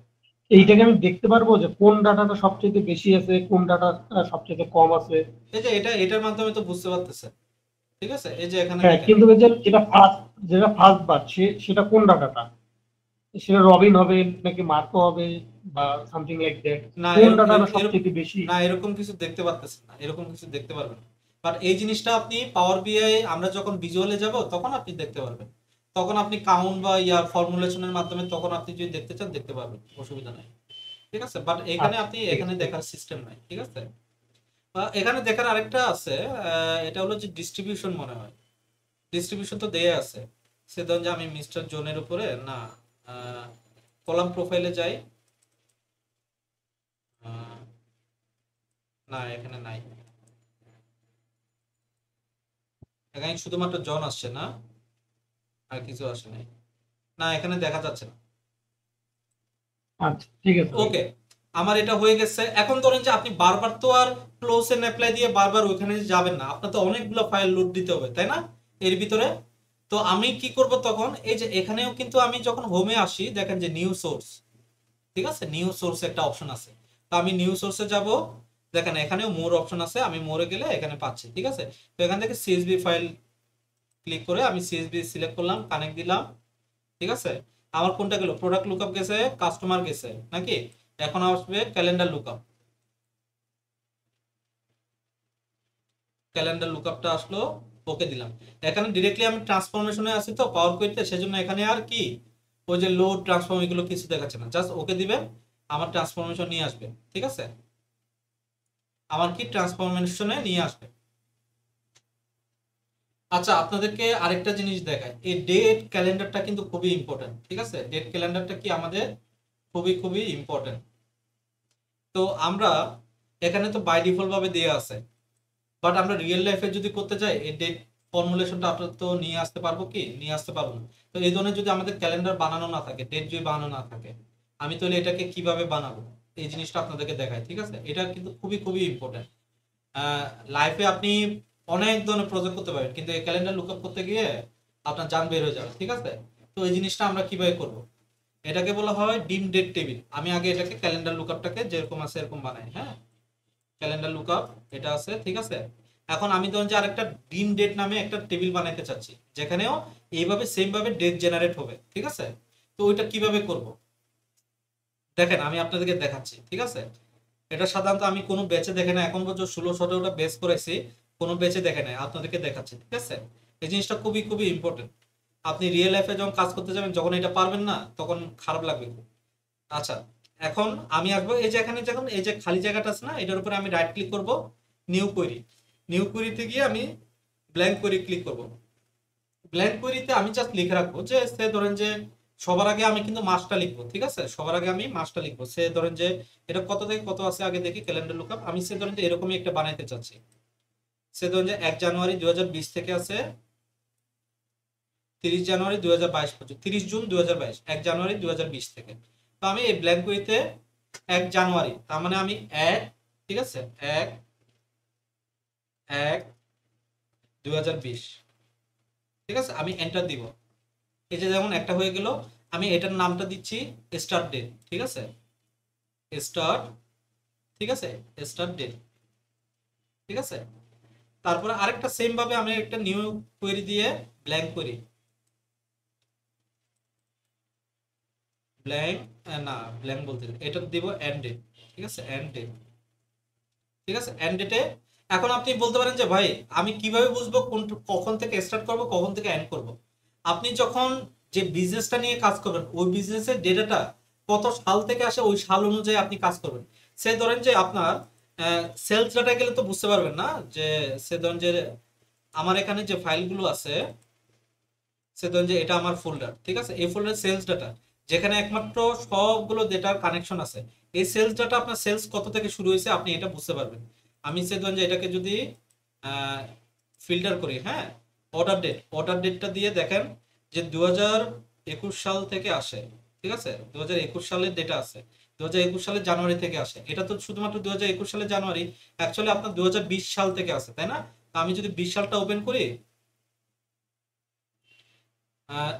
হ্যাঁ, এইটাকে আমি দেখতে পারবো যে কোন ডাটাটা সবচেয়ে বেশি আছে, কোন ডাটাটা সবচেয়ে কম আছে? এই যে এটার মাধ্যমে তো বুঝতে পারতেছে। ঠিক আছে, এই যে এখানে হ্যাঁ, দেখেন। কিন্তু এই যে যেটা ফার্স্ট বার সেটা কোন ডাটাটা? সেটা রবিন হবে নাকি মার্কো হবে বা সামথিং লাইক দ্যাট? না কোন এর- ডাটাটা এর- এর- সবচেয়ে বেশি? না এরকম কিছু দেখতে পারতেছেন না, এরকম কিছু দেখতে পারবেন না। বাট এই জিনিসটা আপনি পাওয়ার বিআই আমরা যখন ভিজুয়ালে যাব তখন আপনি দেখতে পারবেন। তখন আপনি কাউন্ট বা ইয়ার ফর্মুলেশনের মাধ্যমে তখন আপনি যদি দেখতে চান দেখতে পারবেন, অসুবিধা নাই। ঠিক আছে, বাট এখানে আচ্ছা, আপনি ঠিক এখানে আছে। দেখার সিস্টেম নাই। ঠিক আছে, এখানে দেখার আরেকটা আছে, এটা হলো যে ডিস্ট্রিবিউশন মনে হয়। ডিস্ট্রিবিউশন তো দেয়া আছে। সে ধরুন যে আমি মিস্টার জোনের উপরে না, কলাম প্রোফাইলে যাই, আহ, না এখানে নাই, এখানে শুধুমাত্র জন আসছে না, আর কিছু আসে নাই। না এখানে দেখা যাচ্ছে না। আচ্ছা, ঠিক আছে ভাই। ওকে, আমার এটা হয়ে গেছে। এখন ধরেন যে আপনি বারবার তো আর ক্লোজ এন্ড অ্যাপ্লাই দিয়ে বারবার ওইখানে যাবেন না, আপনার তো অনেকগুলো ফাইল লোড দিতে হবে তাই না এর ভিতরে। তো আমি কি করব তখন, এই যে এখানেও কিন্তু আমি যখন হোমে আসি দেখেন যে নিউ সোর্স, ঠিক আছে, নিউ সোর্স একটা অপশন আছে। তো আমি নিউ সোর্সে যাব, দেখেন এখানেও মোর অপশন আছে, আমি মোরে গেলে এখানে পাচ্ছি। ঠিক আছে, তো এখান থেকে সিএসভি ফাইল ক্লিক করে আমি সিএসভি সিলেক্ট করলাম, কানেক্ট দিলাম। ঠিক আছে, আমার কোনটা গেল, প্রোডাক্ট লুকআপ গেছে, কাস্টমার গেছে নাকি? এখন আসবে ক্যালেন্ডার লুকআপ, ক্যালেন্ডার লুকআপটা আসলো, ওকে দিলাম। এখানে ডিরেক্টলি আমি ট্রান্সফরমেশনে আছি তো পাওয়ার পয়েন্টে, সেজন্য এখানে আর কি ওই যে লোড ট্রান্সফর্ম এগুলো কিছু দেখাচ্ছে না, জাস্ট ওকে দিবেন, আমার ট্রান্সফরমেশন নিয়ে আসবে। ঠিক আছে, আমার কি ট্রান্সফরমেশনে নিয়ে আসবে। আচ্ছা, আপনাদেরকে আরেকটা জিনিস দেখায়, এই ডেট ক্যালেন্ডারটা কিন্তু খুবই ইম্পর্টেন্ট। ঠিক আছে, ডেট ক্যালেন্ডারটা কি আমাদের খুবই খুবই ইম্পর্টেন্ট। তো আমরা এখানে তো বাই ডিফল্ট ভাবে দেওয়া আছে, বাট আমরা রিয়েল লাইফে যদি করতে চাই এই ডেট ফর্মুলেশনটা আপনার তো নিয়ে আসতে পারবো কি, নিয়ে আসতে পারবো না। তো এই ধরনের যদি আমাদের ক্যালেন্ডার বানানো না থাকে, ডেট যদি বানানো না থাকে, আমি তাহলে এটাকে কিভাবে বানাবো, এই জিনিসটা আপনাদেরকে দেখাই। ঠিক আছে, এটা কিন্তু খুবই খুবই ইম্পর্টেন্ট। লাইফে আপনি অনেক ধরনের প্রজেক্ট করতে পারেন, কিন্তু এই ক্যালেন্ডার লুকআপ করতে গিয়ে আপনার জান বের হয়ে যাবে। ঠিক আছে, তো এই জিনিসটা আমরা কিভাবে করব, এটাকে বলা হয় ডিম ডেট টেবিল। আমি আগে এটাকে ক্যালেন্ডার লুকআপটাকে যেরকম আছে এরকম বানাই। হ্যাঁ, ক্যালেন্ডার লুকআপ এটা আছে। ঠিক আছে, এখন আমি ধরুন যে আরেকটা ডিম ডেট নামে একটা টেবিল বানাইতে চাচ্ছি, যেখানেও এইভাবে সেম ভাবে ডেট জেনারেট হবে। ঠিক আছে, তো ওইটা কিভাবে করব দেখেন আমি আপনাদেরকে দেখাচ্ছি। ঠিক আছে, এটা সাধারণত আমি কোনো ব্যাচে দেখে না, এখন পর্যন্ত 16-17টা ব্যাচ করেছি, কোনো ব্যাচে দেখে নাই, আপনাদেরকে দেখাচ্ছি। ঠিক আছে, এই জিনিসটা খুবই খুবই ইম্পর্টেন্ট। আপনি রিয়েল লাইফে যখন কাজ করতে যাবেন, যখন এটা পারবেন না তখন খারাপ লাগবে খুব। আচ্ছা, এখন আমি আসবো এই যে এখানে, যখন এই যে খালি জায়গাটা আছে না, এটার উপরে আমি রাইট ক্লিক করব, নিউ কোয়েরি। নিউ কোয়েরিতে গিয়ে আমি ব্ল্যাঙ্ক কোয়েরি ক্লিক করব। ব্ল্যাঙ্ক কোয়েরিতে আমি জাস্ট লিখে রাখবো যে সে ধরেন যে সবার আগে আমি কিন্তু মাসটা লিখবো। ঠিক আছে, সবার আগে আমি মাসটা লিখবো। সে ধরেন যে এটা কত থেকে কত আছে আগে দেখি ক্যালেন্ডার লুকআপ, আমি সে ধরেন যে এরকমই একটা বানাইতে চাচ্ছি। সে ধরেন যে 1 জানুয়ারি 2020 থেকে আছে 30 জানুয়ারি 2022 পর্যন্ত, 30 জুন 2022, 1 জানুয়ারি 2020 থেকে। তো আমি এই ব্ল্যাঙ্ক কোয়েরিতে 1 জানুয়ারি, তার মানে আমি 1 ঠিক আছে, 1/1/2020। ঠিক আছে, আমি এন্টার দিব। এই যে যেমন একটা হয়ে গেল, আমি এটার নামটা দিচ্ছি স্টার্ট ডেট। ঠিক আছে, স্টার্ট, ঠিক আছে, স্টার্ট ডেট। ঠিক আছে, তারপরে আরেকটা সেম ভাবে আমি একটা নিউ কোয়েরি দিয়ে ব্ল্যাঙ্ক করি, ব্ল্যাঙ্ক, না ব্ল্যাঙ্ক বলতে এটা দিব এন্ড ডেট। ঠিক আছে, এন্ড ডেট। ঠিক আছে, এন্ড ডেটে এখন আপনি বলতে পারেন যে ভাই আমি কিভাবে বুঝবো কোন কখন থেকে স্টার্ট করব কখন থেকে এন্ড করব। আপনি যখন যে বিজনেসটা নিয়ে কাজ করবেন ওই বিজনেসের ডেটাটা কত সাল থেকে আসে ওই সাল অনুযায়ী আপনি কাজ করবেন। সে ধরেন যে আপনার সেলস ডাটা গেলে তো বুঝতে পারবেন না, যে সে ধরেন যে আমার এখানে যে ফাইলগুলো আছে, সে ধরেন যে এটা আমার ফোল্ডার। ঠিক আছে, এই ফোল্ডার সেলস ডাটা, যেখানে একমাত্র সবগুলো ডেটার কানেকশন আছে। এই সেলস ডাটা আপনার সেলস কত থেকে শুরু হয়েছে আপনি এটা বুঝতে পারবেন। আমি সে ধরেন যে এটাকে যদি ফিল্টার করি, হ্যাঁ, অর্ডার ডেটটা দিয়ে দেখেন যে 2021 সাল থেকে আসে। ঠিক আছে, 2021 সালের ডেটা আছে, 2021 সালের জানুয়ারি থেকে আসে। এটা তো শুধুমাত্র 2021 সালের জানুয়ারি, অ্যাকচুয়ালি আপনার 2020 সাল থেকে আসে, তাই না? তো আমি যদি 20 সালটা ওপেন করি,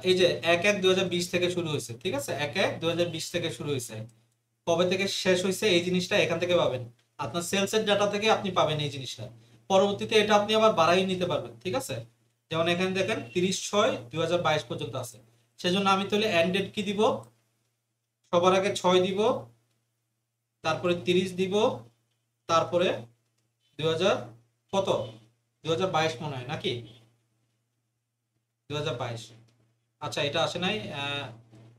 এই যে 1/1/2020 থেকে শুরু হয়েছে। ঠিক আছে, 1/1/2020 থেকে শুরু হয়েছে, কবে থেকে শেষ হয়েছে এই জিনিসটা এখান থেকে পাবেন। আপনার সেলস এর ডাটা থেকে আপনি পাবেন এই জিনিসটা। পরবর্তীতে এটা আপনি আবার বাড়াই নিতে পারবেন। ঠিক আছে, যেমন এখানে দেখেন 30/6/2022 পর্যন্ত আছে। সেজন্য আমি তাহলে এন্ড ডেট কি দিব, সবার আগে 6 দিব, তারপরে 30 দিব, তারপরে 2000 কত, 2022 মনে হয় নাকি, 2022। আচ্ছা, এটা আসে নাই,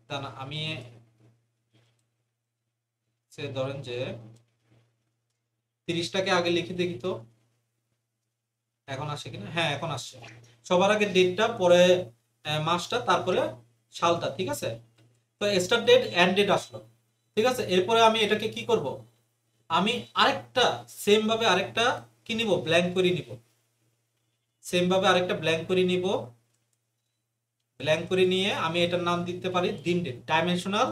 তা না, আমি সে ধরেন যে 30টাকে আগে লিখে দেখি তো এখন আসে কিনা। হ্যাঁ, এখন আসছে। সবার আগে ডেটটা, পরে মাসটা, তারপরে সালটা। ঠিক আছে, তো স্টার্ট ডেট এন্ড ডেট আসলো। ঠিক আছে, এরপরে আমি এটাকে কি করব, আমি আরেকটা সেম ভাবে আরেকটা কি নিব, ব্ল্যাঙ্ক করে নিব। সেম ভাবে আরেকটা ব্ল্যাঙ্ক করে নিব, ব্ল্যাঙ্ক করে নিয়ে আমি এটার নাম দিতে পারি দিন ডেট, ডাইমেনশনাল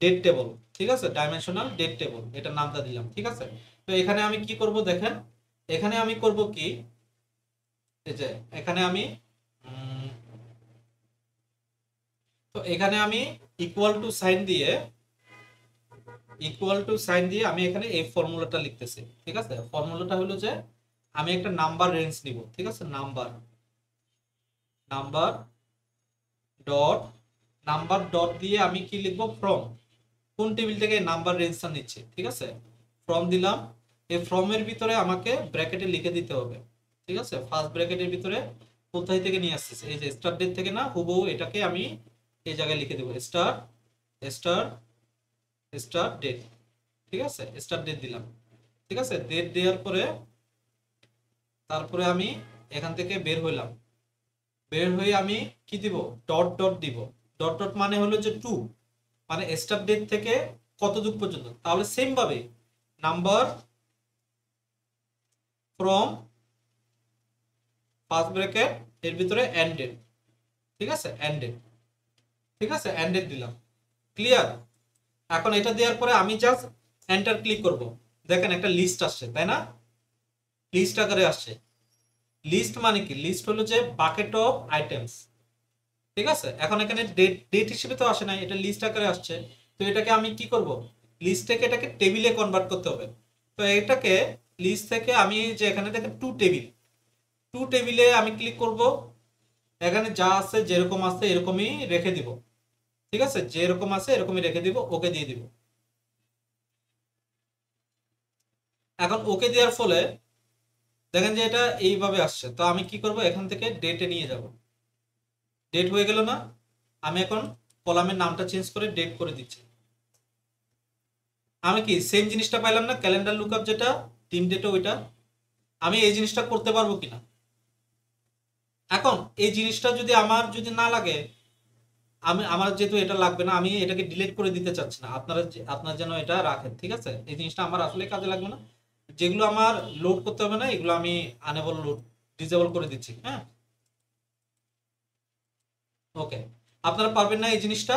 ডেট টেবল। ঠিক আছে, ডাইমেনশনাল ডেট টেবল এটার নামটা দিলাম। ঠিক আছে, তো এখানে আমি কি করব দেখেন, এখানে আমি করব কি, এই যে এখানে আমি উম, তো এখানে আমি ইকুয়াল টু সাইন দিয়ে, আমি এখানে এই ফর্মুলাটা লিখতেছি। ঠিক আছে, ফর্মুলাটা হলো যে আমি একটা নাম্বার রেঞ্জ নিব। ঠিক আছে, number number dot, number dot দিয়ে আমি কি লিখবো, ফ্রম, কোন টেবিল থেকে নাম্বার রেঞ্জটা নিচ্ছে। ঠিক আছে, ফ্রম দিলাম। এই ফ্রমের ভিতরে আমাকে ব্র্যাকেটে লিখে দিতে হবে। ঠিক আছে, ফার্স্ট ব্র্যাকেটের ভিতরে কোথায় থেকে নিয়ে আসতেছে, এই যে স্টার্ট ডেট থেকে না, হুবহু এটাকে আমি এই জায়গায় লিখে দেবো, স্টার্ট, স্টার, স্টার্ট ডেট। ঠিক আছে, স্টার্ট ডেট দিলাম। ঠিক আছে, ডেট দেওয়ার পরে তারপরে আমি এখান থেকে বের হইলাম, বের হয়ে আমি কি দিব, ডট ডট দিব। ডট ডট মানে হলো যে টু, মানে স্টার্ট ডেট থেকে কত যুগ পর্যন্ত। তাহলে সেম ভাবে নাম্বার ফ্রম ফার্স্ট ব্র্যাকেট এর ভিতরে এন্ড ডেট। ঠিক আছে, এন্ড ডেট। ঠিক আছে, এন্ড ডেট দিলাম। ক্লিয়ার? এখন এটা দেওয়ার পরে আমি জাস্ট এন্টার ক্লিক করব, দেখেন একটা লিস্ট আসছে, তাই না? লিস্ট আকারে আসছে। লিস্ট মানে কি, লিস্ট হলো যে বাকেট অফ আইটেমস। ঠিক আছে, এখন এখানে ডেট, ডেট হিসেবে তো আসে না, এটা লিস্ট আকারে আসছে। তো এটাকে আমি কি করব, লিস্ট থেকে এটাকে টেবিলে কনভার্ট করতে হবে। তো এটাকে লিস্ট থেকে আমি যে এখানে দেখেন টু টেবিল, টু টেবিলে আমি ক্লিক করব। এখানে যা আছে যেরকম আছে এরকমই রেখে দিব। ঠিক আছে, যেরকম আছে এরকমই রেখে দিব, ওকে দিয়ে দিব। এখন ওকে দেওয়ার ফলে দেখেন যে এটা এইভাবে আসছে। তো আমি কি করব, এখান থেকে ডেটে নিয়ে যাব। ডেট হয়ে গেল না? আমি এখন কলামের নামটা চেঞ্জ করে ডেট করে দিচ্ছি। আমি কি সেম জিনিসটা পাইলাম না, ক্যালেন্ডার লুকআপ যেটা টিম ডেটে, ওইটা আমি এই জিনিসটা করতে পারবো কিনা। এখন এই জিনিসটা যদি আমার যদি না লাগে, আমি আমার যেহেতু এটা লাগবে না, আমি এটাকে ডিলিট করে দিতে চাচ্ছি না, আপনারা আপনার যেন এটা রাখেন। ঠিক আছে, এই জিনিসটা আমার আসলে কাজে লাগবে না। যেগুলো আমার লোড করতে হবে না এগুলো আমি আনেবল লোড, ডিসেবল করে দিচ্ছি। হ্যাঁ, ওকে। আপনারা পারবেন না এই জিনিসটা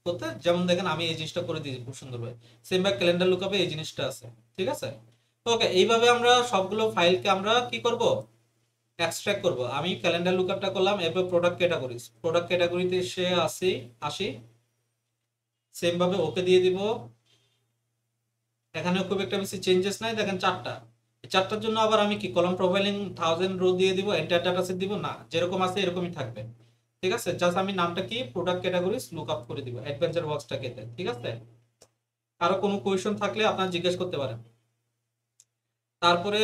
করতে, যেমন দেখেন আমি এই জিনিসটা করে দিয়েছি খুব সুন্দরভাবে। সেম ভাবে ক্যালেন্ডার লুকআপে এই জিনিসটা আছে, ঠিক আছে। ওকে, এইভাবে আমরা সবগুলো ফাইলকে আমরা কি করব, এক্সট্রাক্ট করব। আমি ক্যালেন্ডার লুকআপটা করলাম, এরপর প্রোডাক্ট ক্যাটাগরিতে এসে আসি সেম ভাবে ওকে দিয়ে দিব। এখানে খুব একটা বেশি চেঞ্জেস নাই, দেখেন চারটা। এই চারটার জন্য আবার আমি কি কলাম প্রোফাইলিং 1000 রো দিয়ে দিব, এন্টার ডাটা সেট দিব না, যেরকম আছে এরকমই থাকবে, ঠিক আছে। জাস্ট আমি নামটা কি প্রোডাক্ট ক্যাটাগরিজ লুকআপ করে দিব অ্যাডভেঞ্চার ওয়ার্কসটাকে, ঠিক আছে। কারো কোনো কোয়েশ্চন থাকলে আপনারা জিজ্ঞেস করতে পারেন। তারপরে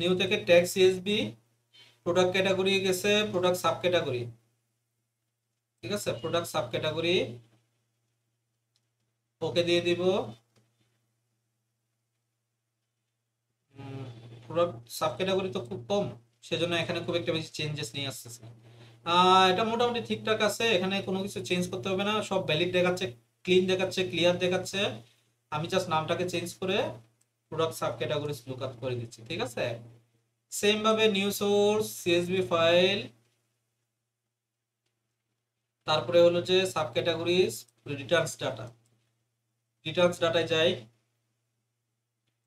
নিউ থেকে ট্যাগ সিএসবি, প্রোডাক্ট ক্যাটাগরি গেছে প্রোডাক্ট সাব ক্যাটাগরি, ঠিক আছে। প্রোডাক্ট সাব ক্যাটাগরি ওকে দিয়ে দিব। প্রোডাক্ট সাব ক্যাটাগরি তো খুব কম, সেজন্য এখানে খুব একটা বেশি চেঞ্জেস নিয়ে আসতেছে। এটা মোটামুটি ঠিকঠাক আছে, এখানে কোনো কিছু চেঞ্জ করতে হবে না, সব ভ্যালিড দেখাচ্ছে, ক্লিন দেখাচ্ছে, ক্লিয়ার দেখাচ্ছে। আমি জাস্ট নামটাকে চেঞ্জ করে প্রোডাক্ট সাব ক্যাটাগরিজ লুকআপ করে দিচ্ছি, ঠিক আছে। সেম ভাবে নিউ সোর্স সিএসভি ফাইল, তারপরে হলো যে সাব ক্যাটাগরিজ রিটার্নস ডাটায় যাই।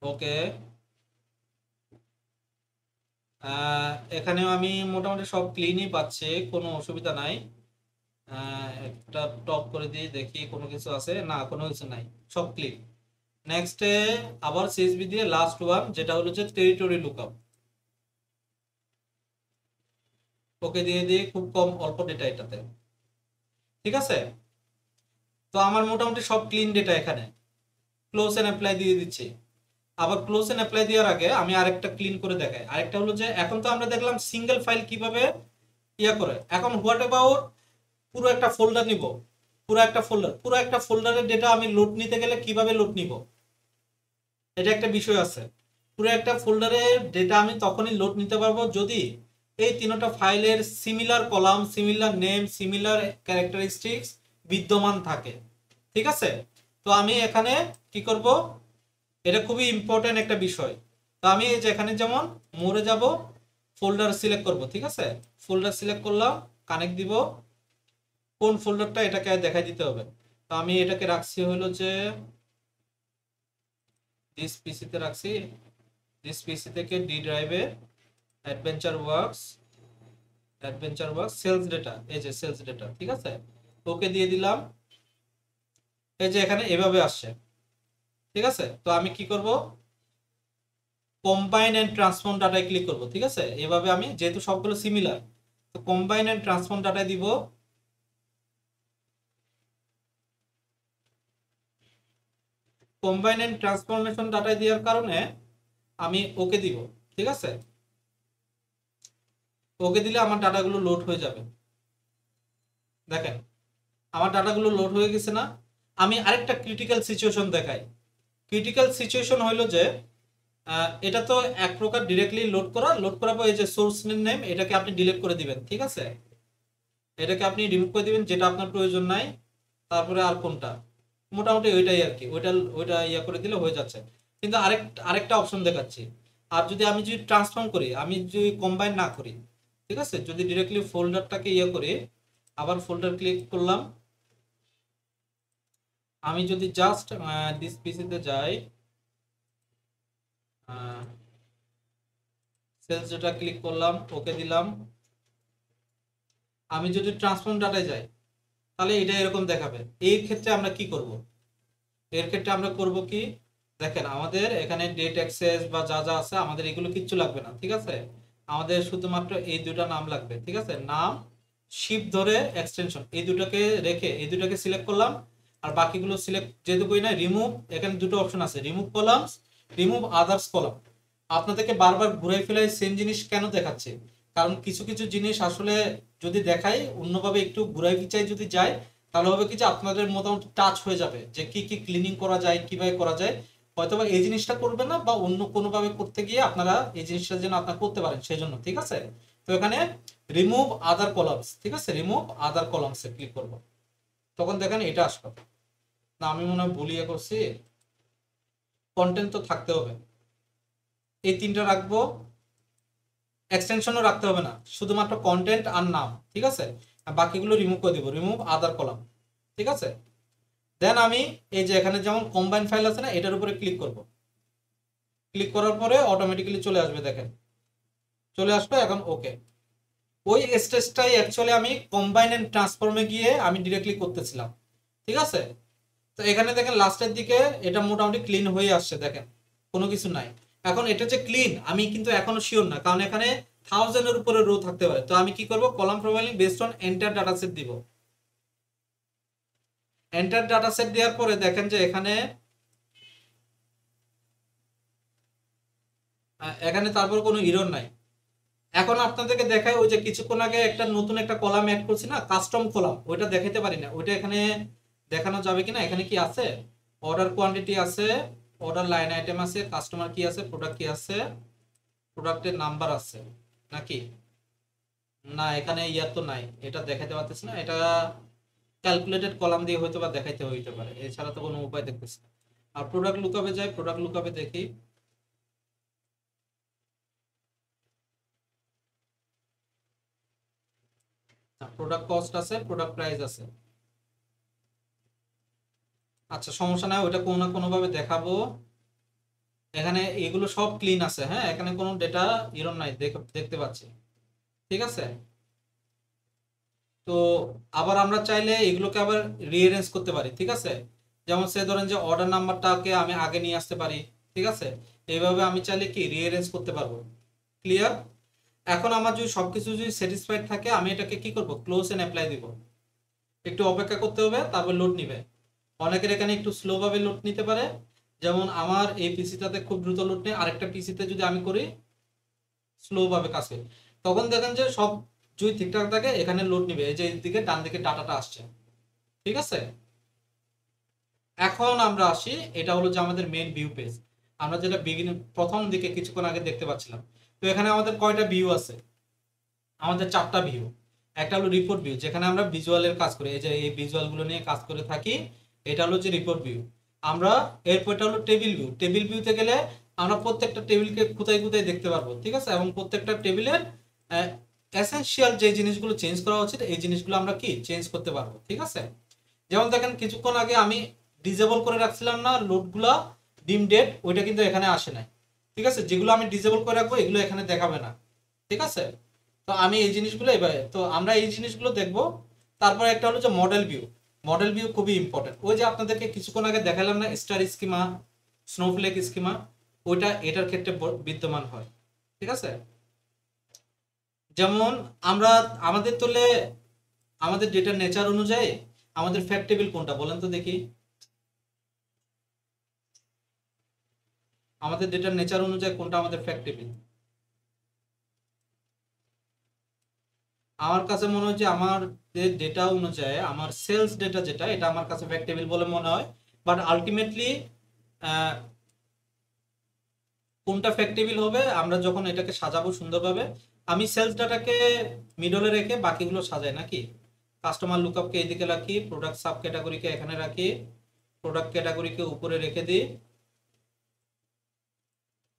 ওকে, এখানেও আমি মোটামুটি সব ক্লিনই পাচ্ছি, কোনো অসুবিধা নাই। একটা টপ করে দিই, দেখি কোনো কিছু আছে না, কোনো কিছু নাই, সব ক্লিন। নেক্সটে আবার সিএসভি দিয়ে লাস্ট ওয়ান, যেটা হলো যে টেরিটরি লুকআপ, ওকে দিয়ে দিই। খুব কম অল্প ডেটা এটাতে, ঠিক আছে। তো আমার মোটামুটি সব ক্লিন ডেটা এখানে। ক্লোজ এন্ড অ্যাপ্লাই দিয়ে দিচ্ছি। আবার ক্লোজ এন্ড অ্যাপ্লাই দেওয়ার আগে আমি আরেকটা ক্লিন করে দেখাই। আরেকটা হলো যে এখন তো আমরা দেখলাম সিঙ্গেল ফাইল কিভাবে ইয়া করে, এখন হোয়াট অ্যাবাউট পুরো একটা ফোল্ডার নিব, পুরো একটা ফোল্ডারের ডেটা আমি লোড নিতে গেলে কিভাবে লোড নিব, এটা একটা বিষয় আছে। পুরো একটা ফোল্ডারের ডেটা আমি তখনই লোড নিতে পারবো যদি এই তিনটা ফাইলের similar column, similar name, similar characteristics বিদ্যমান থাকে, ঠিক আছে। তো আমি এখানে কি করব, এটা খুবই ইম্পর্টেন্ট একটা বিষয়। তো আমি এই যে এখানে যেমন মোরে যাব, ফোল্ডার সিলেক্ট করব, ঠিক আছে। ফোল্ডার সিলেক্ট করলাম, কানেক্ট দিব, কোন ফোল্ডারটা এটাকে দেখাই দিতে হবে। তো আমি এটাকে রাখছি হলো যে দিস পিসিতে রাখছি, দিস পিসি থেকে ডি ড্রাইভে অ্যাডভেঞ্চার ওয়ার্কস সেলস ডেটা, এই যে সেলস ডেটা, ঠিক আছে। ওকে দিয়ে দিলাম। এই যে এখানে এভাবে আসছে, ঠিক আছে। তো আমি কি করব, কম্বাইন এন্ড ট্রান্সফর্ম ডাটায় ক্লিক করব, ঠিক আছে। এভাবে আমি যেহেতু সবগুলো সিমিলার, তো কম্বাইন এন্ড ট্রান্সফর্ম ডাটায় দিব। কম্বাইন এন্ড ট্রান্সফরমেশন ডাটায় দেওয়ার কারণে আমি ওকে দিব, ঠিক আছে। ওকে দিলে আমার ডাটাগুলো লোড হয়ে যাবে। দেখেন আমার ডাটাগুলো লোড হয়ে গেছে না। আমি আরেকটা ক্রিটিক্যাল সিচুয়েশন দেখাই। ক্রিটিক্যাল সিচুয়েশন হলো যে এটা তো এক প্রকার ডিরেক্টলি লোড করার পর এই যে সোর্স নেম এটাকে আপনি ডিলিট করে দিবেন, ঠিক আছে। এটাকে আপনি রিমুভ করে দিবেন, যেটা আপনার প্রয়োজন নাই। তারপরে আর কোনটা, মোটামুটি ওইটাই আর কি, ওইটা ইয়া করে দিলে হয়ে যাচ্ছে। কিন্তু আরেকটা অপশন দেখাচ্ছি। আর যদি ট্রান্সফর্ম করি, আমি যদি কম্বাইন না করি, ঠিক আছে, যদি ডিরেক্টলি ফোল্ডারটাকে ইয়ে করি, আবার ফোল্ডার ক্লিক করলাম, আমি যদি জাস্ট দিস পিসিতে যাই, সেলস ডেটা ক্লিক করলাম, ওকে দিলাম। আমি যদি ট্রান্সফর্ম ডাটায় যাই, তাহলে এটা এরকম দেখাবে। এই ক্ষেত্রে আমরা কি করব, এর ক্ষেত্রে আমরা করব কি, দেখেন আমাদের এখানে ডেট অ্যাক্সেস বা যা যা আছে আমাদের এগুলো কিচ্ছু লাগবে না, ঠিক আছে। আমাদের শুধুমাত্র এই দুটো নাম লাগবে, ঠিক আছে। নাম, শিফট ধরে এক্সটেনশন, এই দুটোকে রেখে এই দুটোকে সিলেক্ট করলাম। আর বাকিগুলো সিলেক্ট যেহেতু করি না, রিমুভ, এখানে দুটো অপশন আছে, remove columns, remove others column. আপনাদেরকে বারবার ঘুরাই ফেলাই সেম জিনিস কেন দেখাচ্ছে, কারণ কিছু কিছু জিনিস আসলে যদি দেখাই অন্যভাবে একটু ঘুরাই ফিচাই যদি যায়, তাহলে হবে কি যে আপনাদের মোটামুটি টাচ হয়ে যাবে যে কি কি ক্লিনিং করা যায়, কিভাবে করা যায়। হয়তোবা এই জিনিসটা করবে না, বা অন্য কোনোভাবে করতে গিয়ে আপনারা এই জিনিসটা যেন আপনারা করতে পারেন সেই জন্য, ঠিক আছে। তো এখানে রিমুভ আদার কলামস, ঠিক আছে, রিমুভ আদার কলামসে ক্লিক করব, তখন দেখেন এটা আসবে না। আমি মনে হয় ভুলিয়ে করছি, কন্টেন্ট তো থাকতে হবে, এই তিনটা রাখবো। এক্সটেনশনও রাখতে হবে না, শুধুমাত্র কন্টেন্ট আর নাম, ঠিক আছে। আর বাকিগুলো রিমুভ করে দিব, রিমুভ আদার কলাম, ঠিক আছে। দেন আমি এই যে এখানে যেমন কম্বাইন ফাইল আছে না, এটার উপরে ক্লিক করব। ক্লিক করার পরে অটোমেটিক্যালি চলে আসবে, দেখেন চলে আসবে। এখন ওকে, ওই স্টেজটাই অ্যাকচুয়ালি আমি কম্বাইন এন্ড ট্রান্সফর্মে গিয়ে আমি ডিরেক্টলি করতেছিলাম। ঠিক আছে। তো এখানে দেখেন লাস্টের দিকে এটা মোটামুটি ক্লিন হয়ে আসছে, দেখেন কোনো কিছু নাই। এখন এটা যে ক্লিন আমি কিন্তু এখনো শিওর না, কারণ এখানে 1000 এর উপরে রো থাকতে পারে। তো আমি কি করব, column profiling based on enter data set দিব। এন্টার ডাটা সেট দেওয়ার পরে দেখেন যে এখানে এখানে তারপর কোনো এরর নাই। এখন আপনাদেরকে দেখায় ওই যে কিছুক্ষণ আগে একটা নতুন একটা কলাম অ্যাড করছি না, কাস্টম কলাম, ওইটা দেখাতে পারি না। ওইটা এখানে দেখানো যাবে কিনা, এখানে কি আছে, অর্ডার কোয়ান্টিটি আছে, অর্ডার লাইন আইটেম আছে, কাস্টমার কি আছে, প্রোডাক্ট কি আছে, প্রোডাক্টের নাম্বার আছে নাকি না, এখানে ইয়ার তো নাই, এটা দেখাতে পারতেছি না। এটা ক্যালকুলেটেড কলাম দিয়ে হয়তো বা দেখাইতে হইতে পারে, এছাড়া তো কোনো উপায় দেখতেছি না। আর প্রোডাক্ট লুকআপে যাই, প্রোডাক্ট লুকআপে দেখি। প্রোডাক্ট কস্ট আছে, প্রোডাক্ট প্রাইস আছে। আচ্ছা সমস্যা নাই, ওটা কোনো না কোনো ভাবে দেখাবো। এখানে এগুলো সব ক্লিন আছে, হ্যাঁ এখানে কোনো ডেটা এরর নাই, দেখতে পাচ্ছি। ঠিক আছে। তো আবার আমরা চাইলে এগুলোকে আবার রিঅ্যারেঞ্জ করতে পারি। ঠিক আছে। যেমন সে ধরেন যে অর্ডার নাম্বারটাকে আমি আগে নিয়ে আসতে পারি। ঠিক আছে। এইভাবে আমি চাইলে কি রিঅ্যারেঞ্জ করতে পারবো। ক্লিয়ার। এখন আমার যদি সবকিছু যদি স্যাটিসফাইড থাকে, আমি এটাকে কি করব, ক্লোজ এন্ড অ্যাপ্লাই দিব। একটু অপেক্ষা করতে হবে, তারপর লোড নিবে। অনেকের এখানে একটু স্লো ভাবে লোড নিতে পারে, যেমন আমার এই পিসিটাতে খুব দ্রুত লোড নেই, আরেকটা পিসিতে যদি আমি করি স্লো ভাবে কাজ করি, তখন দেখেন যে সব যদি ঠিকঠাক থাকে এখানে লোড নিবে, এই যে এইদিকে ডান দিকে ডাটাটা আসছে। ঠিক আছে। এখন আমরা আসি, এটা হলো যে আমাদের মেইন ভিউ পেজ, আমরা যেটা প্রথম দিকে কিছুক্ষণ আগে দেখতে পাচ্ছিলাম। তো এখানে আমাদের কয়টা ভিউ আছে, আমাদের 4টা ভিউ। একটা হলো রিপোর্ট ভিউ, যেখানে আমরা ভিজুয়ালের কাজ করি, এই যে এই ভিজুয়াল গুলো নিয়ে কাজ করে থাকি, এটা হলো যে রিপোর্ট ভিউ। আমরা এরপরটা হলো টেবিল ভিউ। টেবিল ভিউতে গেলে আমরা প্রত্যেকটা টেবিলকে খুঁতাই খুঁতাই দেখতে পারবো। ঠিক আছে। এবং প্রত্যেকটা টেবিলের এসেনশিয়াল যে জিনিসগুলো চেঞ্জ করা উচিত, এই জিনিসগুলো আমরা কি চেঞ্জ করতে পারবো। ঠিক আছে। যেমন দেখেন কিছুক্ষণ আগে আমি ডিসেবল করে রাখছিলাম না লোডগুলা, ডিম ডেট, ওইটা কিন্তু এখানে আসে নাই। ঠিক আছে। যেগুলো আমি ডিসেবল করে রাখবো এগুলো এখানে দেখাবে না। ঠিক আছে। তো আমি এই জিনিসগুলো এবারে তো আমরা এই জিনিসগুলো দেখবো। তারপরে একটা হলো যে মডেল ভিউ। মডেল ভিউ খুবই ইম্পর্টেন্ট। ওই যে আপনাদেরকে কিছুক্ষণ আগে দেখালাম না স্টার স্কিমা, স্নোফ্লেক স্কিমা, ওইটা এটার ক্ষেত্রে বিদ্যমান হয়। ঠিক আছে। যেমন আমরা আমাদের তোলে আমাদের ডেটার নেচার অনুযায়ী আমাদের ফ্যাক্ট টেবিল কোনটা বলেন তো দেখি। আমাদের ডেটার নেচার অনুযায়ী কোনটা আমাদের ফ্যাক্ট টেবিল? আমার কাছে মনে হয় যে আমার ডেটা অনুযায়ী আমার সেলস ডেটা যেটা, এটা আমার কাছে ফ্যাক্ট টেবিল বলে মনে হয়। বাট আলটিমেটলি কোনটা ফ্যাক্ট টেবিল হবে আমরা যখন এটাকে সাজাবো সুন্দরভাবে। আমি সেলস ডাটাকে মিডলে রেখে বাকিগুলো সাজাই নাকি, কাস্টমার লুকআপকে এইদিকে রাখি, প্রোডাক্ট সাব ক্যাটাগরিকে এখানে রাখি, প্রোডাক্ট ক্যাটাগরিকে উপরে রেখে দিই,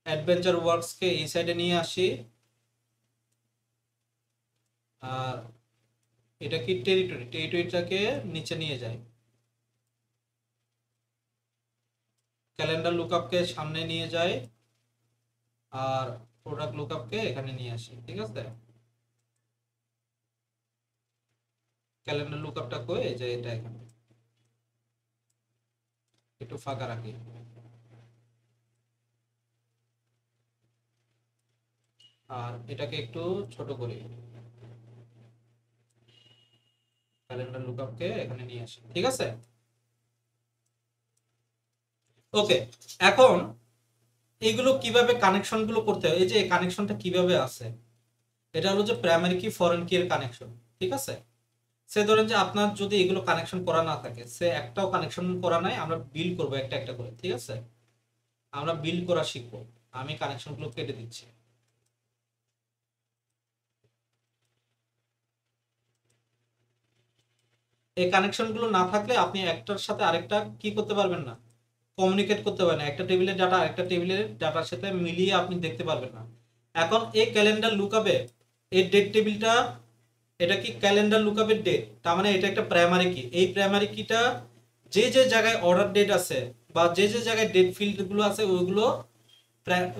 অ্যাডভেঞ্চার ওয়ার্কসকে এই সাইডে নিয়ে আসি, আর এটা কি টেরিটরিটাকে নিচে নিয়ে যায়, ক্যালেন্ডার লুকআপকে সামনে নিয়ে যায়, আর প্রোডাক্ট লুকআপকে এখানে নিয়ে আসি। ঠিক আছে। ক্যালেন্ডার লুকআপটা কই, এই যে এটা এখানে একটু ফাঁকা রাখি, আর এটাকে একটু ছোট করি, ক্যালেন্ডার লুকআপকে এখানে নিয়ে আসি। ঠিক আছে। ওকে। এখন এগুলো কিভাবে কানেকশন গুলো করতে হয়, এই যে কানেকশনটা কিভাবে আছে, এটা হলো যে প্রাইমারি কি ফরেন কি এর কানেকশন। ঠিক আছে। সে ধরেন যে আপনার যদি এগুলো কানেকশন করা না থাকে, সে একটাও কানেকশন করা নাই, আমরা বিল করব একটা একটা করে। ঠিক আছে। আমরা বিল করা শিখবো। আমি কানেকশন গুলো কেটে দিচ্ছি। এই কানেকশন গুলো না থাকলে আপনি একটার সাথে আরেকটা কি করতে পারবেন না, কমিউনিকেট করতে পারবেন না। একটা টেবিলের ডাটা আরেকটা টেবিলের ডাটার সাথে মিলিয়ে আপনি দেখতে পারবেন না। এখন এই ক্যালেন্ডার লুকআপে এই ডেট টেবিলটা এটা কি ক্যালেন্ডার লুকআপের ডেট, তার মানে এটা একটা প্রাইমারি কি। এই প্রাইমারি কিটা যে যে জায়গায় অর্ডার ডেট আছে বা যে যে জায়গায় ডেট ফিল্ড গুলো আছে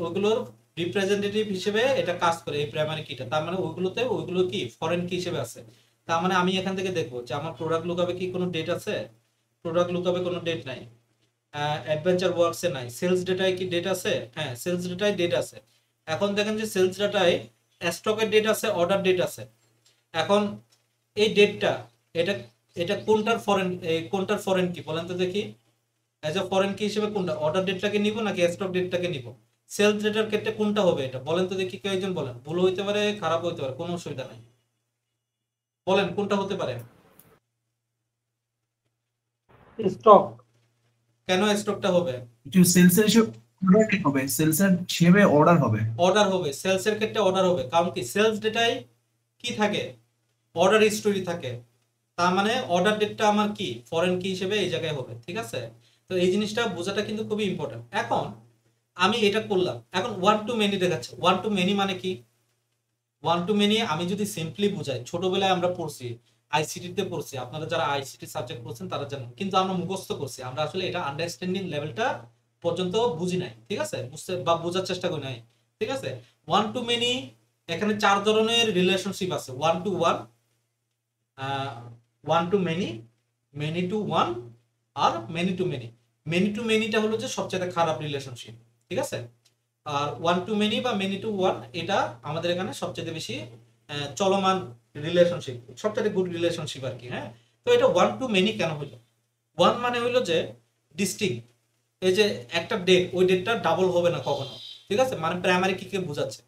ওইগুলোর রিপ্রেজেন্টেটিভ হিসেবে এটা কাজ করে এই প্রাইমারি কিটা। তার মানে ওইগুলো কি ফরেন কি হিসেবে আছে। তার মানে আমি এখান থেকে দেখবো যে আমার প্রোডাক্ট লুকআপে কি কোনো ডেট আছে, প্রোডাক্ট লুকআপে কোনো ডেট নাই। অ্যাডভেঞ্চার ওয়ার্কসে নাই। সেলস ডেটায় কি ডেট আছে? হ্যাঁ, সেলস ডেটায় ডেট আছে। এখন দেখেন যে সেলস ডেটায় স্টকের ডেট আছে, অর্ডার ডেট আছে। এখন এই ডেটটা, এটা এটা কোনটার ফরেন কি বলেন তো দেখি। এজ এ ফরেন কি হিসেবে কোনটা, অর্ডার ডেটটাকে নিব নাকি স্টক ডেটটাকে নিব? সেলস ডেটার ক্ষেত্রে কোনটা হবে এটা বলেন তো দেখি, কেউ একজন বলেন। ভুল হইতে পারে, খারাপ হইতে পারে, কোনো অসুবিধা নাই, বলেন কোনটা হতে পারে। স্টক। কেন স্টকটা হবে? সেলসের হিসেবে প্রোডাক্ট হবে, সেলসের হিসেবে অর্ডার হবে। অর্ডার হবে, সেলসের ক্ষেত্রে অর্ডার হবে, কারণ কি সেলস ডেটায় কি থাকে, অর্ডার হিস্টোরি থাকে। তার মানে অর্ডার ডেটটা আমার কি ফরেন কি হিসেবে এই জায়গায় হবে, ঠিক আছে। তো এই জিনিসটা বোঝাটা কিন্তু খুবই ইম্পর্টেন্ট। এখন আমি এটা করলাম, এখন ওয়ান টু মেনি দেখাচ্ছে। ওয়ান টু মেনি মানে কি? ওয়ান টু মেনি আমি যদি সিম্পলি বুঝাই, ছোটবেলায় আমরা পড়ছি, আইসিটিতে পড়ছি, আপনারা যারা আইসিটি সাবজেক্ট পড়ছেন তারা জানেন, কিন্তু আমরা মুখস্থ করছি, আমরা আসলে এটা আন্ডারস্ট্যান্ডিং লেভেলটা পর্যন্ত বুঝি নাই, ঠিক আছে, বুঝতে বা বোঝার চেষ্টা করি নাই, ঠিক আছে। ওয়ান টু মেনি, এখানে 4 ধরনের রিলেশনশিপ আছে। One to one, one to many, many to one, আর many to many. Many to মেনিটা হলো যে সবচেয়ে খারাপ রিলেশনশিপ, ঠিক আছে। আর ওয়ান টু মেনি বা মেনি টু ওয়ান এটা আমাদের এখানে সবচেয়ে বেশি চলমান রিলেশনশিপ, সবচেয়ে গুড রিলেশনশিপ আর কি। হ্যাঁ, তো এটা ওয়ান টু মেনি কেন হইলো? ওয়ান মানে হইলো যে ডিস্টিংক্ট, এই যে একটা ডেট, ওই ডেটটা ডাবল হবে না কখনো, ঠিক আছে, মানে প্রাইমারি কিকে বোঝাচ্ছে।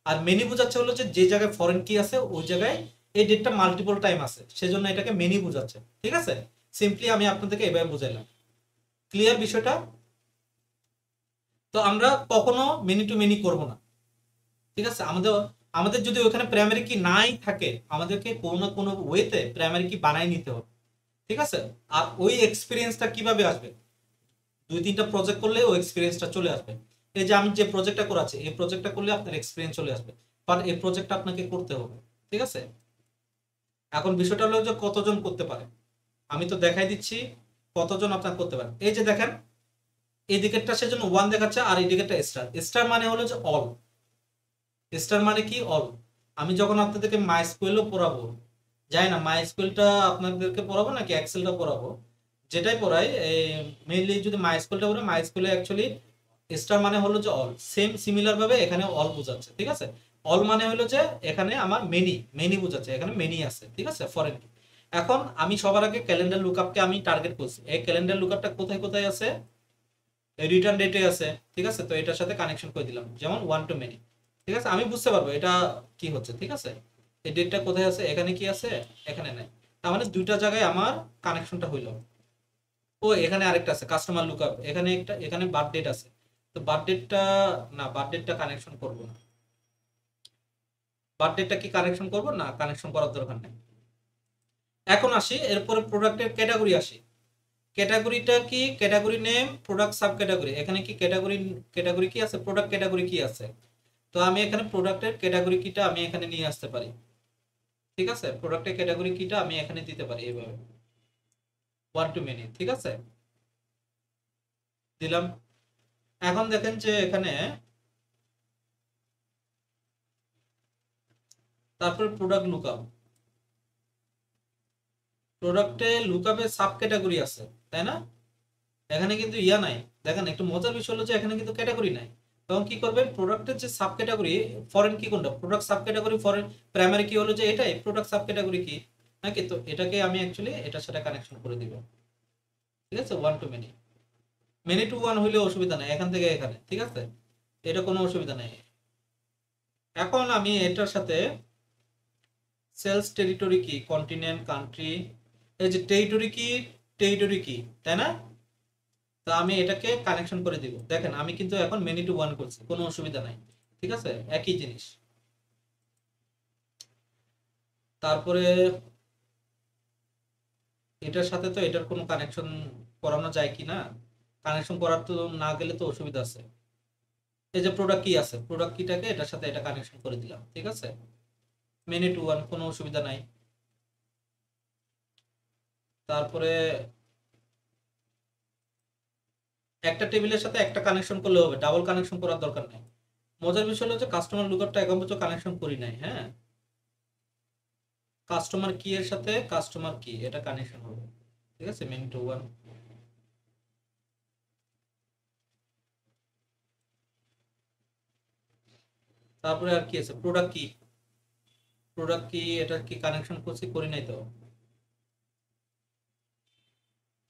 আর মেনি বোঝাচ্ছে হলো যে যে জায়গায় ফরেন কি আছে ওই জায়গায় এই ডেটটা মাল্টিপল টাইম আছে, সেজন্য এটাকে মেনি বোঝাচ্ছে, ঠিক আছে। সিম্পলি আমি আপনাদেরকে এভাবে বুঝাইলাম। ক্লিয়ার বিষয়টা? তো আমরা কখনো মেনি টু মেনি করব না, ঠিক আছে। আমাদের আমাদের যদি ওখানে প্রাইমারি কি নাই থাকে, আমাদেরকে কোনো না কোনো ওয়েতে প্রাইমারি কি বানাই নিতে হবে, ঠিক আছে। আর ওই এক্সপিরিয়েন্সটা কিভাবে আসবে? 2-3টা প্রজেক্ট করলে ওই এক্সপিরিয়েন্সটা চলে আসবে। এই যে আমি যে প্রজেক্টটা করাচ্ছি, এই প্রজেক্টটা করলে আপনার এক্সপিরিয়েন্স চলে আসবে, বাট এই প্রজেক্টটা আপনাকে করতে হবে, ঠিক আছে। এখন বিষয়টা হলো যে কতজন করতে পারে, আমি তো দেখাই দিচ্ছি কতজন আপনার করতে পারে। এই যে দেখেন, এই দিকেরটা সেজন্য ওয়ান দেখাচ্ছে, আর এই দিকেরটা স্টার। স্টার মানে হলো যে অল, স্টার মানে কি অল। আমি যখন আপনাদেরকে মাইস্কুয়েলও পড়াবো, যাই না মাইস্কুয়েলটা আপনাদেরকে পড়াবো নাকি এক্সেলটা পড়াবো, যেটাই পড়াই, মেইনলি যদি মাইস্কুয়েলটা পড়ে, মাইস্কুলে অ্যাকচুয়ালি স্টার মানে হলো যে অল, সেম সিমিলার ভাবে এখানে অল বোঝাচ্ছে, ঠিক আছে। অল মানে হলো যে এখানে আমার মেনি, মেনি বোঝাচ্ছে, এখানে মেনি আছে, ঠিক আছে, ফরেন। এখন আমি সবার আগে ক্যালেন্ডার লুকআপকে আমি টার্গেট করছি। এই ক্যালেন্ডার লুকআপটা কোথায় কোথায় আছে? রিটার্ন ডেটে আছে, ঠিক আছে। তো এটার সাথে কানেকশন করে দিলাম, যেমন ওয়ান টু মেনি, ঠিক আছে। আমি বুঝতে পারবো এটা কি হচ্ছে, ঠিক আছে। এই ডেটটা কোথায় আছে, এখানে কি আছে, এখানে নাই। তার মানে দুইটা জায়গায় আমার কানেকশনটা হইলো। ও এখানে আরেকটা আছে কাস্টমার লুকআপ, এখানে একটা, এখানে বার্থ ডেট আছে। তো বার্থ ডেটটা, না বার্থ ডেটটা কানেকশন করব না, বার্থ ডেটটা কি কানেকশন করব না, কানেকশন করার দরকার নেই। এখন আসি এরপরে প্রোডাক্টের ক্যাটাগরি আসি। ক্যাটাগরিটা কি? Category name, product sub category. এখানে কি ক্যাটাগরি, ক্যাটাগরি কি আছে, প্রোডাক্ট ক্যাটাগরি কি আছে। তো আমি এখানে প্রোডাক্টের ক্যাটাগরি কিটা আমি এখানে নিয়ে আসতে পারি, ঠিক আছে। প্রোডাক্টের ক্যাটাগরি কিটা আমি এখানে দিতে পারি এইভাবে, ওয়ান টু মেনি, ঠিক আছে, দিলাম। এখন দেখেন যে এখানে তারপর প্রোডাক্ট লুকআপ, প্রোডাক্টে লুকআপের সাব ক্যাটাগরি আছে, তাই না? এখানে কিন্তু ইয়া নাই। দেখেন একটু মজার বিষয় হলো যে এখানে কিন্তু ক্যাটাগরি নাই। তখন কি করবেন, প্রোডাক্টের যে সাব ক্যাটাগরি, ফরেন কি কোনটা, product sub category foreign, primary কি হলো যে এটাই প্রোডাক্ট সাব ক্যাটাগরি কি নাকি। তো এটাকে আমি অ্যাকচুয়ালি এটার সাথে কানেকশন করে দিব, ঠিক আছে। One to many, many to one হইলে অসুবিধা নাই, এখান থেকে এখানে, ঠিক আছে, এটা কোনো অসুবিধা নেই। এখন আমি এটার সাথে সেলস টেরিটরি কি, কন্টিনেন্ট, কান্ট্রি, এই যে টেরিটরি কি, টেরিটরি কি, তাই না? তো আমি এটাকে কানেকশন করে দিব। দেখেন আমি কিন্তু এখন মেনি টু ওয়ান করছি, কোনো অসুবিধা নাই, ঠিক আছে, একই জিনিস। তারপরে এটার সাথে তো এটার কোনো কানেকশন করানো যায় কি না, কানেকশন করার তো না গেলে তো অসুবিধা আছে। এই যে প্রোডাক্ট কি আছে, প্রোডাক্ট কিটাকে এটার সাথে এটা কানেকশন করে দিলাম, ঠিক আছে। মেনি টু ওয়ান, কোনো অসুবিধা নাই। তারপরে একটা টেবিলের সাথে একটা কানেকশন করলে হবে, ডাবল কানেকশন করার দরকার নেই। মজার বিষয় হলো যে কাস্টমার লুকআপটা এখন পর্যন্ত কানেকশন করি নাই। হ্যাঁ, কাস্টমার কি এর সাথে কাস্টমার কি এটা কানেকশন হবে, ঠিক আছে, মেনি টু ওয়ান। তারপরে আর কি আছে, প্রোডাক্ট কি, প্রোডাক্ট কি এটা কি কানেকশন করছি, করি নাই তো।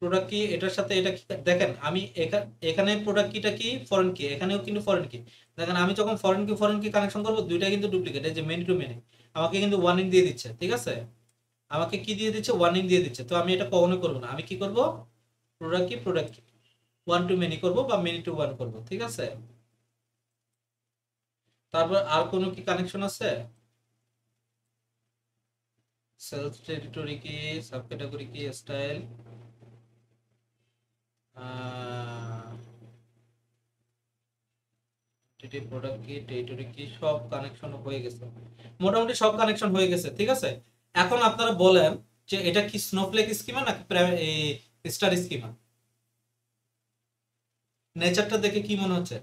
প্রোডাক্ট কি এটার সাথে এটা কি, দেখেন আমি এখানে প্রোডাক্ট কিটা কি ফরেন কি, এখানেও কিন্তু ফরেন কি। দেখেন আমি যখন ফরেন কি কানেকশন করবো, দুইটা কিন্তু ডুপ্লিকেট। এই যে মেনি টু মেনি আমাকে কিন্তু ওয়ার্নিং দিয়ে দিচ্ছে, ঠিক আছে, আমাকে কি দিয়ে দিচ্ছে, ওয়ার্নিং দিয়ে দিচ্ছে। তো আমি এটা কখনোই করবো না। আমি কি করব, প্রোডাক্ট কি ওয়ান টু মেনি করবো বা মেনি টু ওয়ান করবো, ঠিক আছে। তারপর আর কোনো কি কানেকশন আছে, সেলস টেরিটরি কি, সাব ক্যাটাগরি কি, স্টাইল, প্রোডাক্ট কি, টেরিটরি কি, সব কানেকশন হয়ে গেছে, মোটামুটি সব কানেকশন হয়ে গেছে, ঠিক আছে। এখন আপনারা বলেন যে এটা কি স্নোফ্লেক স্কিমা নাকি স্টার স্কিমা, নেচারটা দেখে কি মনে হচ্ছে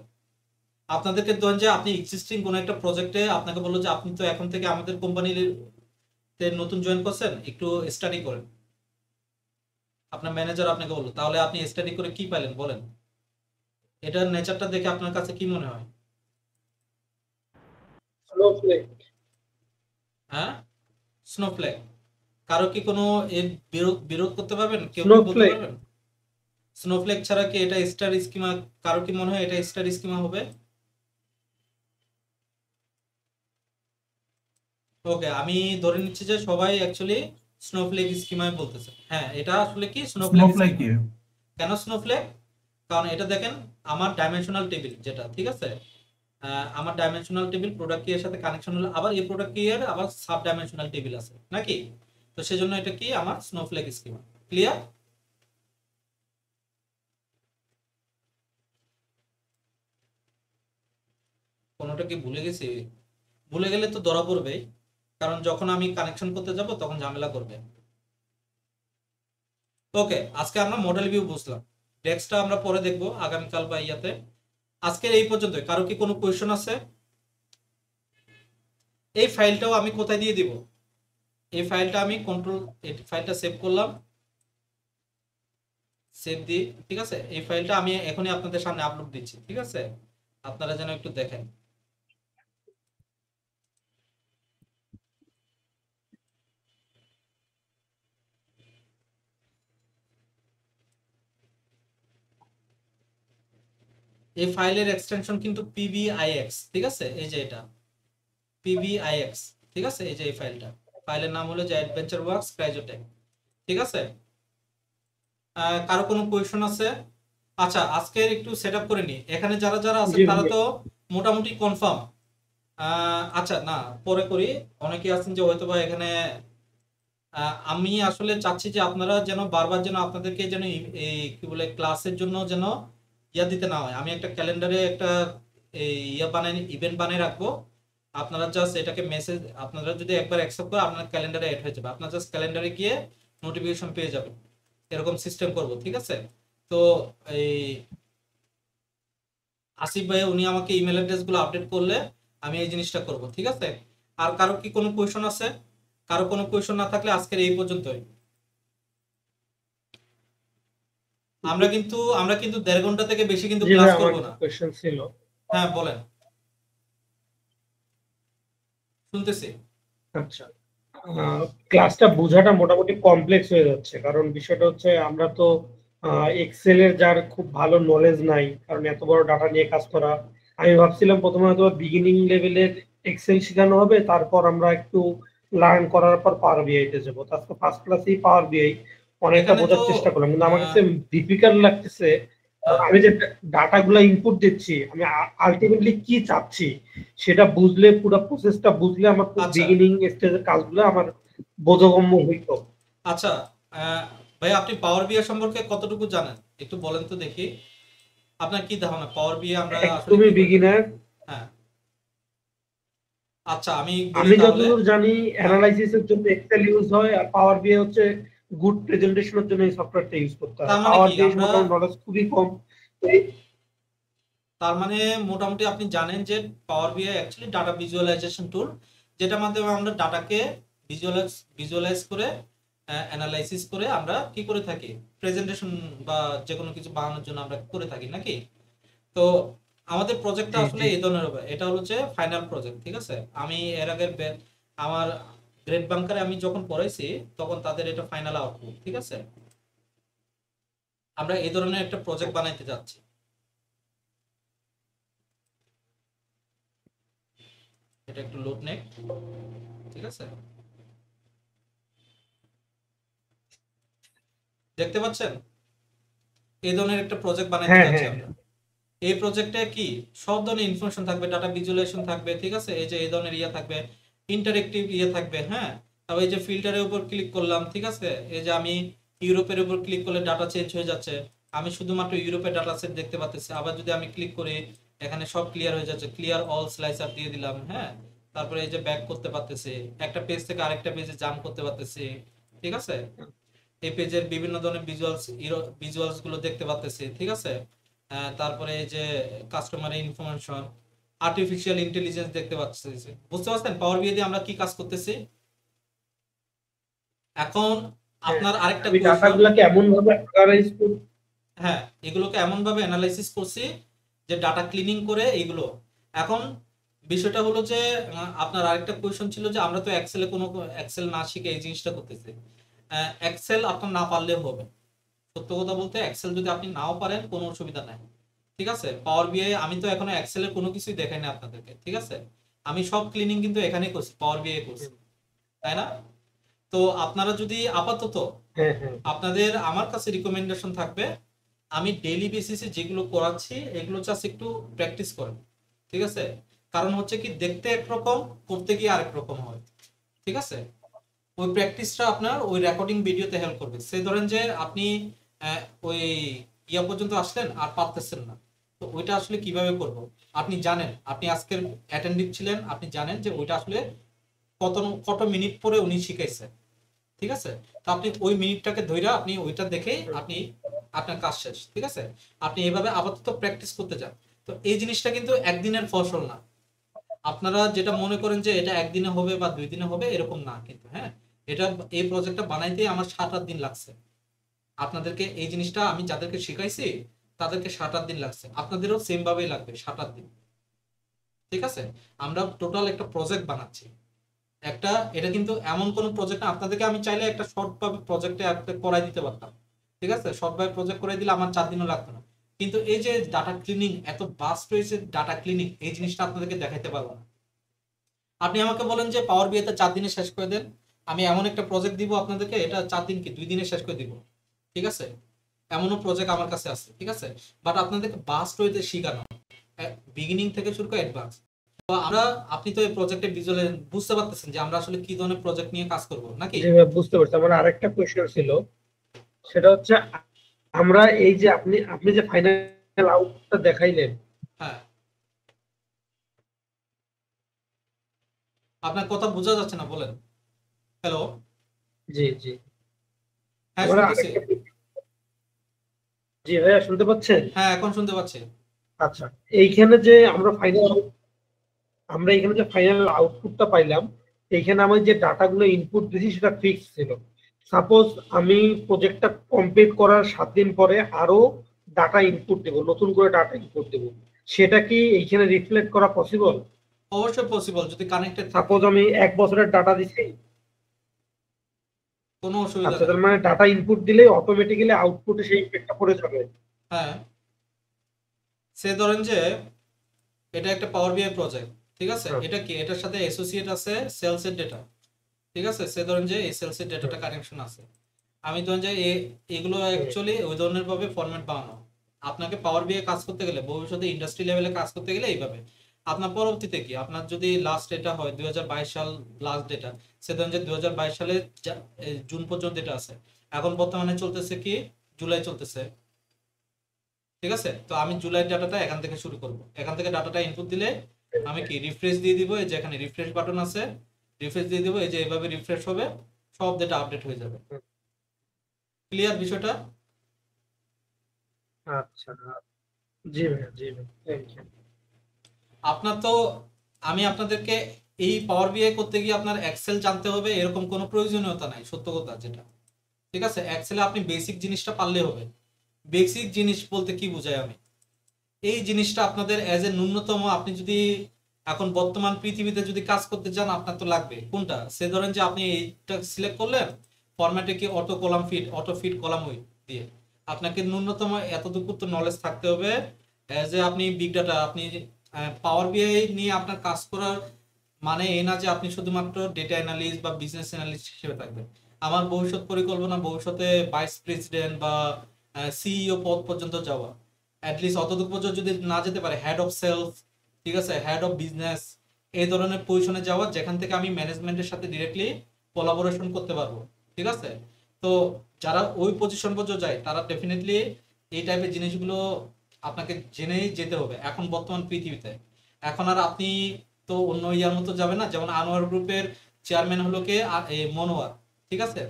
আপনাদেরকে? ধরেন যে আপনি এক্সিস্টিং কোন একটা প্রজেক্টে আপনাকে বললো যে আপনি তো এখন থেকে আমাদের কোম্পানিতে নতুন জয়েন করছেন, একটু স্টাডি করেন। আপনার ম্যানেজার আপনাকে বললো, তাহলে আপনি স্টাডি করে কি পাইলেন বলেন? এটার নেচারটা দেখে আপনার কাছে কি মনে হয়? স্নোফ্লেক। হ্যাঁ, স্নোফ্লেক। কারো কি কোনো এর বিরোধ করতে পারবেন, কেউ কি বলতে স্নোফ্লেক। পারবেন? স্নোফ্লেক ছাড়া কি এটা স্টার স্কিমা, কারো কি মনে হয় এটা স্টার স্কিমা হবে? ওকে, আমি ধরে নিচ্ছি যে সবাই অ্যাকচুয়ালি স্নোফ্লেক স্কিমায় বলতেছে। হ্যাঁ, এটা আসলে কি স্নোফ্লেক স্নোফ্লেক স্কিমা। কেন স্নোফ্লেক? কারণ এটা দেখেন আমার ডাইমেনশনাল টেবিল যেটা, ঠিক আছে, আমার ডাইমেনশনাল টেবিল প্রোডাক্ট কি এর সাথে কানেকশন হলো, আবার এই প্রোডাক্ট কি এর আবার সাব ডাইমেনশনাল টেবিল আছে নাকি। তো সেজন্য এটা কি আমার স্নোফ্লেক স্কিমা। ক্লিয়ার? কোনোটা কি ভুলে গেছি? ভুলে গেলে তো ধরা পড়বেই, কারণ যখন আমি কানেকশন করতে যাব তখন ঝামেলা করবে। ওকে, আজকে আমরা মডেল ভিউ বুঝলাম, ডেস্কটা আমরা পরে দেখবো আগামীকাল বা ইয়াতে। আজকের এই পর্যন্ত। কারো কি কোনো কোয়েশ্চন আছে? এই ফাইলটাও আমি কোথায় দিয়ে দিব, এই ফাইলটা আমি কন্ট্রোল, এই ফাইলটা সেভ করলাম, সেভ দিই, ঠিক আছে। এই ফাইলটা আমি এখনই আপনাদের সামনে আপলোড দিচ্ছি, ঠিক আছে, আপনারা যেন একটু দেখেন। এই ফাইলের এক্সটেনশন কিন্তু PBIX, ঠিক আছে, এই যে এটা PBIX, ঠিক আছে, এই যে এই ফাইলটা, ফাইলের নাম হলো যে অ্যাডভেঞ্চার ওয়ার্কস ক্রাইজোটেক, ঠিক আছে। কারো কোনো কোয়েশন আছে? আচ্ছা, আজকের একটু সেটআপ করে নি, এখানে যারা যারা আছে জি তারা ভাইয়া। তো মোটামুটি কনফার্ম। আচ্ছা, না পরে করি, অনেকে আছেন যে হয়তোবা এখানে আমি আসলে চাচ্ছি যে আপনারা যেন বারবার যেন আপনাদেরকে যেন এই কি বলে ক্লাসের জন্য যেন ইয়া দিতে না হয়। আমি একটা ক্যালেন্ডারে একটা এই ইয়া বানাই, ইভেন্ট বানিয়ে রাখবো। আপনারা জাস্ট এটাকে মেসেজ, আপনারা যদি একবার অ্যাকসেপ্ট করে আপনার ক্যালেন্ডারে অ্যাড হয়ে যাবে, আপনারা জাস্ট ক্যালেন্ডারে গিয়ে নোটিফিকেশন পেয়ে যাবেন, এরকম সিস্টেম করব, ঠিক আছে। তো এই আসিফ ভাই উনি আমাকে ইমেল অ্যাড্রেস গুলো আপডেট করলে আমি এই জিনিসটা করব, ঠিক আছে। আর কারো কি কোনো কোয়েশন আছে? কারো কোনো কোয়েশন না থাকলে আজকের এই পর্যন্তই। আমরা কিন্তু 1.5 ঘন্টা থেকে বেশি কিন্তু জি ভাই, ক্লাস আমার করব কিছু না। কোয়েশ্চেন ছিল। হ্যাঁ বলেন, শুনতেছি। আচ্ছা, ক্লাসটা বোঝাটা মোটামুটি কমপ্লেক্স হয়ে যাচ্ছে, কারণ বিষয়টা হচ্ছে আমরা তো এক্সেল এর যার খুব ভালো নলেজ নাই, কারণ এত বড় ডাটা নিয়ে কাজ করা। আমি ভাবছিলাম প্রথমে হয়তো বিগিনিং লেভেলের এক্সেল শেখানো হবে, তারপর আমরা একটু লার্ন করার পর পাওয়ার বিআই তে যাবো। তো আজকে ফার্স্ট ক্লাসেই পাওয়ার বিআই অনেকটা এখানে তো বোঝার চেষ্টা করলাম, কিন্তু আমার আহ, কাছে ডিফিকাল্ট লাগতেছে। হ্যাঁ, আমি যে ডাটা গুলা ইনপুট দিচ্ছি, আমি আলটিমেটলি কি চাচ্ছি সেটা বুঝলে, পুরো প্রসেসটা বুঝলে আমার আচ্ছা বিগিনিং স্টেজের কাজগুলো আমার বোধগম্য হইতো। আচ্ছা, আহ, ভাই আপনি পাওয়ার বিআই সম্পর্কে কতটুকু জানেন একটু বলেন তো দেখি। আপনার কি ধারণা পাওয়ার বিআই আমরা আসলে একদমই কি করে থাকি? বিগিনার। হ্যাঁ, আচ্ছা আমি বলি আমি তাহলে। যতদূর জানি হ্যাঁ, অ্যানালাইসিসের জন্য এক্সেল ইউজ হয়, আর পাওয়ার বিআই হচ্ছে গুড প্রেজেন্টেশনের জন্য এই সফটওয়্যারটা ইউজ করতে হয়। তার মানে পাওয়ার কি বিআই আমরা, মোটামুটি নলেজ খুবই কম। তার মানে মোটামুটি আপনি জানেন যে পাওয়ার বিআই অ্যাকচুয়ালি ডাটা ভিজুয়ালাইজেশন টুল, যেটার মাধ্যমে আমরা ডাটাকে ভিজুয়ালাইজ করে অ্যানালাইসিস করে আমরা কি করে থাকি, প্রেজেন্টেশন বা যে কোনো কিছু বানানোর জন্য আমরা করে থাকি নাকি। তো আমাদের প্রজেক্টটা জি আসলে জি। এই ধরনের হবে, এটা হচ্ছে ফাইনাল প্রজেক্ট, ঠিক আছে। আমি এর আগের আমার গ্রেড বাংকারে আমি যখন পড়াইছি তখন তাদের এটা ফাইনাল আউটপুট, ঠিক আছে। আমরা এই ধরনের একটা প্রজেক্ট বানাইতে যাচ্ছি। এটা একটু লোড নেক, ঠিক আছে, দেখতে পাচ্ছেন এই ধরনের একটা প্রজেক্ট বানাইতে হ্যাঁ যাচ্ছি হ্যাঁ আমরা। হ্যাঁ। এই প্রজেক্টে কি সব ধরনের ইনফরমেশন থাকবে, ডাটা ভিজুয়ালাইজেশন থাকবে, ঠিক আছে, এই যে এই ধরনের ইয়ে থাকবে, ইন্টারেক্টিভ ইয়ে থাকবে, হ্যাঁ। তারপর এই যে ফিল্টারের উপর ক্লিক করলাম, ঠিক আছে, এই যে আমি ইউরোপের উপর ক্লিক করলে ডাটা চেঞ্জ হয়ে যাচ্ছে, আমি শুধুমাত্র ইউরোপের ডাটা সেট দেখতে পাচ্ছি। আবার যদি আমি ক্লিক করি এখানে সব ক্লিয়ার হয়ে যাচ্ছে, ক্লিয়ার অল স্লাইসার দিয়ে দিলাম, হ্যাঁ। তারপরে এই যে ব্যাক করতে পারতেছি, একটা পেজ থেকে আরেকটা পেজে জাম্প করতে পারতেছি, ঠিক আছে। এই পেজের বিভিন্ন ধরনের ভিজুয়ালস গুলো দেখতে পাচ্তেছি, ঠিক আছে। তারপরে এই যে কাস্টমার ইনফরমেশন, আর্টিফিশিয়াল ইন্টেলিজেন্স দেখতে পাচ্ছি। বুঝতে পারছেন পাওয়ার বিআই দিয়ে আমরা কি কাজ করতেছি। এখন হ্যাঁ, আপনার আরেকটা আমি কোয়েশন। ডাটাগুলোকে এমন ভাবে অর্গানাইজ করি। হ্যাঁ, এগুলোকে এমন ভাবে অ্যানালাইসিস করছি যে ডাটা ক্লিনিং করে এগুলো। এখন বিষয়টা হলো যে আপনার আরেকটা কোয়েশন ছিল যে আমরা তো এক্সেলে কোনো এক্সেল না শিখে এই জিনিসটা করতেছি। এক্সেল আপনার না পারলেও হবে, সত্য কথা বলতে এক্সেল যদি আপনি নাও পারেন কোনো অসুবিধা নাই, ঠিক আছে। পাওয়ার বিআই আমি তো এখনো এক্সেলের কোনো কিছুই দেখাই না আপনাদেরকে, ঠিক আছে। আমি সব ক্লিনিং কিন্তু এখানেই করছি, পাওয়ার বিআই করছি, তাই না। তো আপনারা যদি আপাতত, হ্যাঁ হ্যাঁ। আপনাদের আমার কাছে রিকমেন্ডেশন থাকবে, আমি ডেইলি বেসিসে যেগুলো করাচ্ছি এগুলো জাস্ট একটু প্র্যাকটিস করেন, ঠিক আছে। কারণ হচ্ছে কি দেখতে একরকম, করতে গিয়ে আরেক রকম হয়, ঠিক আছে। ওই প্র্যাকটিসটা আপনার ওই রেকর্ডিং ভিডিওতে হেল্প করবে। সে ধরেন যে আপনি ওই ইয়া পর্যন্ত আসলেন আর পারতেছেন না, তো ওইটা আসলে কিভাবে করব। আপনি জানেন, আপনি আজকের অ্যাটেন্ডিভ ছিলেন, আপনি জানেন যে ওইটা আসলে কত কত মিনিট পরে উনি শিখাইছে, ঠিক আছে। তো আপনি ওই মিনিটটাকে ধইরা আপনি ওইটা দেখেই আপনি আপনার কাজ শেষ, ঠিক আছে। আপনি এইভাবে আপাতত প্র্যাকটিস করতে যান। তো এই জিনিসটা কিন্তু একদিনের ফসল না। আপনারা যেটা মনে করেন যে এটা একদিনে হবে বা 2 দিনে হবে, এরকম না কিন্তু, হ্যাঁ। এটা, এই প্রজেক্টটা বানাইতে আমার 7-8 দিন লাগছে। আপনাদেরকে এই জিনিসটা আমি যাদেরকে শিখাইছি তাদেরকে 7-8 দিন লাগছে, আপনাদেরও সেম ভাবেই লাগবে 7-8 দিন, ঠিক আছে। আমরা টোটাল একটা প্রজেক্ট বানাচ্ছি একটা, এটা কিন্তু এমন কোন প্রজেক্ট না, আপনাদেরকে আমি চাইলে একটা শর্ট ভাবে প্রজেক্টে করাই দিতে পারতাম, ঠিক আছে। শর্ট ভাবে প্রজেক্ট করে দিলে আমার 4 দিনও লাগতো না। কিন্তু এই যে ডাটা ক্লিনিং এত বাস্ট হয়েছে, ডাটা ক্লিনিং এই জিনিসটা আপনাদেরকে দেখাইতে পারবো না। আপনি আমাকে বলেন যে পাওয়ার বিআইতে 4 দিনে শেষ করে দেন, আমি এমন একটা প্রজেক্ট দিব আপনাদেরকে, এটা 4 দিন কি 2 দিনে শেষ করে দিব, ঠিক আছে। এমনও প্রজেক্ট আমার কাছে আছে, ঠিক আছে। বাট আপনাদেরকে বাস্ট ওয়েতে শেখানো, বিগিনিং থেকে শুরু করে অ্যাডভান্স। তো আমরা, আপনি তো এই প্রজেক্টে ভিজুয়ালি বুঝতে পারতেছেন যে আমরা আসলে কি ধরনের প্রজেক্ট নিয়ে কাজ করব নাকি। জি ভাই, বুঝতে পারছি। আমার আরেকটা কোয়েশ্চেন ছিল, সেটা হচ্ছে আমরা এই যে আপনি আপনি যে ফাইনাল আউটটা দেখাইলেন। হ্যাঁ, আপনার কথা বোঝা যাচ্ছে না, বলেন। হ্যালো। জি জি। হ্যাঁ, আমার শুনতেছি। আরেকটা, জি ভাইয়া শুনতে পাচ্ছেন? হ্যাঁ, এখন শুনতে পাচ্ছি। আচ্ছা, এইখানে যে আমরা এখানে যে ফাইনাল আউটপুটটা পাইলাম, এইখানে আমি যে ডাটাগুলো ইনপুট দিয়েছি সেটা ফিক্স ছিল। সাপোজ আমি প্রজেক্টটা কমপ্লিট করার 7 দিন পরে আরো ডাটা ইনপুট দেব, নতুন করে ডাটা ইনপুট দেব, সেটা কি এইখানে রিফ্লেক্ট করা পসিবল? অবশ্যই পসিবল যদি কানেক্টেড থাকে, সাপোজ আমি 1 বছরের ডাটা দিচ্ছি। কোনো অসুবিধা আচ্ছা, নেই। তার মানে ডাটা ইনপুট দিলে অটোমেটিক্যালি আউটপুটে সেই ইফেক্টটা পড়ে যাবে। হ্যাঁ, সে ধরেন যে এটা একটা পাওয়ার বিআই প্রজেক্ট, ঠিক আছে। হ্যাঁ, এটা কি, এটার সাথে অ্যাসোসিয়েট আছে সেলস এর ডেটা, ঠিক আছে। সে ধরেন যে এই সেলস এর হ্যাঁ, ডেটাটা কানেকশন আছে। আমি ধরেন যে এগুলো হ্যাঁ, অ্যাকচুয়ালি ওই ধরনের ভাবে ফরম্যাট বানানো। আপনাকে পাওয়ার বিআই কাজ করতে গেলে, ভবিষ্যতে ইন্ডাস্ট্রি লেভেলে কাজ করতে গেলে এইভাবে। আপনার পরবর্তীতে কি, আপনার যদি লাস্ট ডেটা হয় 2022 সাল লাস্ট ডেটা, সে ধরেন যে 2022 সালে জুন পর্যন্ত এটা আছে। এখন বর্তমানে চলতেছে কি, জুলাই চলতেছে, ঠিক আছে। তো আমি জুলাই ডাটাটা এখান থেকে শুরু করব, এখান থেকে ডাটাটা ইনপুট দিলে আমি কি রিফ্রেশ দিয়ে দিব, এই যে এখানে রিফ্রেশ বাটন আছে, রিফ্রেশ দিয়ে দিব, এই যে এভাবে রিফ্রেশ হবে, সব ডেটা আপডেট হয়ে যাবে। ক্লিয়ার বিষয়টা? আচ্ছা, জি ভাইয়া, জি ভাই, থ্যাংক ইউ। আপনার তো, আমি আপনাদেরকে এই পাওয়ার বিআই করতে গিয়ে আপনার এক্সেল জানতে হবে এরকম কোনো প্রয়োজনীয়তা নাই, সত্য কথা যেটা। ঠিক আছে, এক্সেলে আপনি বেসিক জিনিসটা পারলে হবে। বেসিক জিনিস বলতে কি বোঝাই আমি, এই জিনিসটা আপনাদের এজ এ ন্যূনতম, আপনি যদি এখন বর্তমান পৃথিবীতে যদি কাজ করতে চান আপনার তো লাগবে কোনটা, সে ধরেন যে আপনি এইটা সিলেক্ট করলেন, ফরম্যাটে কি auto column fit, auto fit column দিয়ে আপনাকে ন্যূনতম এতটুকু তো নলেজ থাকতে হবে। এজ এ আপনি বিগ ডাটা, আপনি পাওয়ার বিআই নিয়ে আপনার কাজ করার মানে এই না যে আপনি শুধুমাত্র ডেটা অ্যানালিস্ট বা বিজনেস অ্যানালিস্ট হিসেবে থাকবেন। আমার ভবিষ্যৎ পরিকল্পনা ভবিষ্যতে ভাইস প্রেসিডেন্ট বা সিইও পদ পর্যন্ত যাওয়া, অ্যাটলিস্ট অতটুকু পর্যন্ত যদি না যেতে পারে হেড অফ সেলস, ঠিক আছে, হেড অফ বিজনেস, এই ধরনের পজিশনে যাওয়া যেখান থেকে আমি ম্যানেজমেন্টের সাথে ডিরেক্টলি কোলাবোরেশন করতে পারবো। ঠিক আছে, তো যারা ওই পজিশন পর্যন্ত যায় তারা ডেফিনেটলি এই টাইপের জিনিসগুলো আপনাকে জেনেই যেতে হবে এখন বর্তমান পৃথিবীতে। এখন আর আপনি তো অন্য ইয়ার মতো যাবে না, যেমন আনোয়ার গ্রুপের চেয়ারম্যান হলো কে মনোয়ার। ঠিক আছে,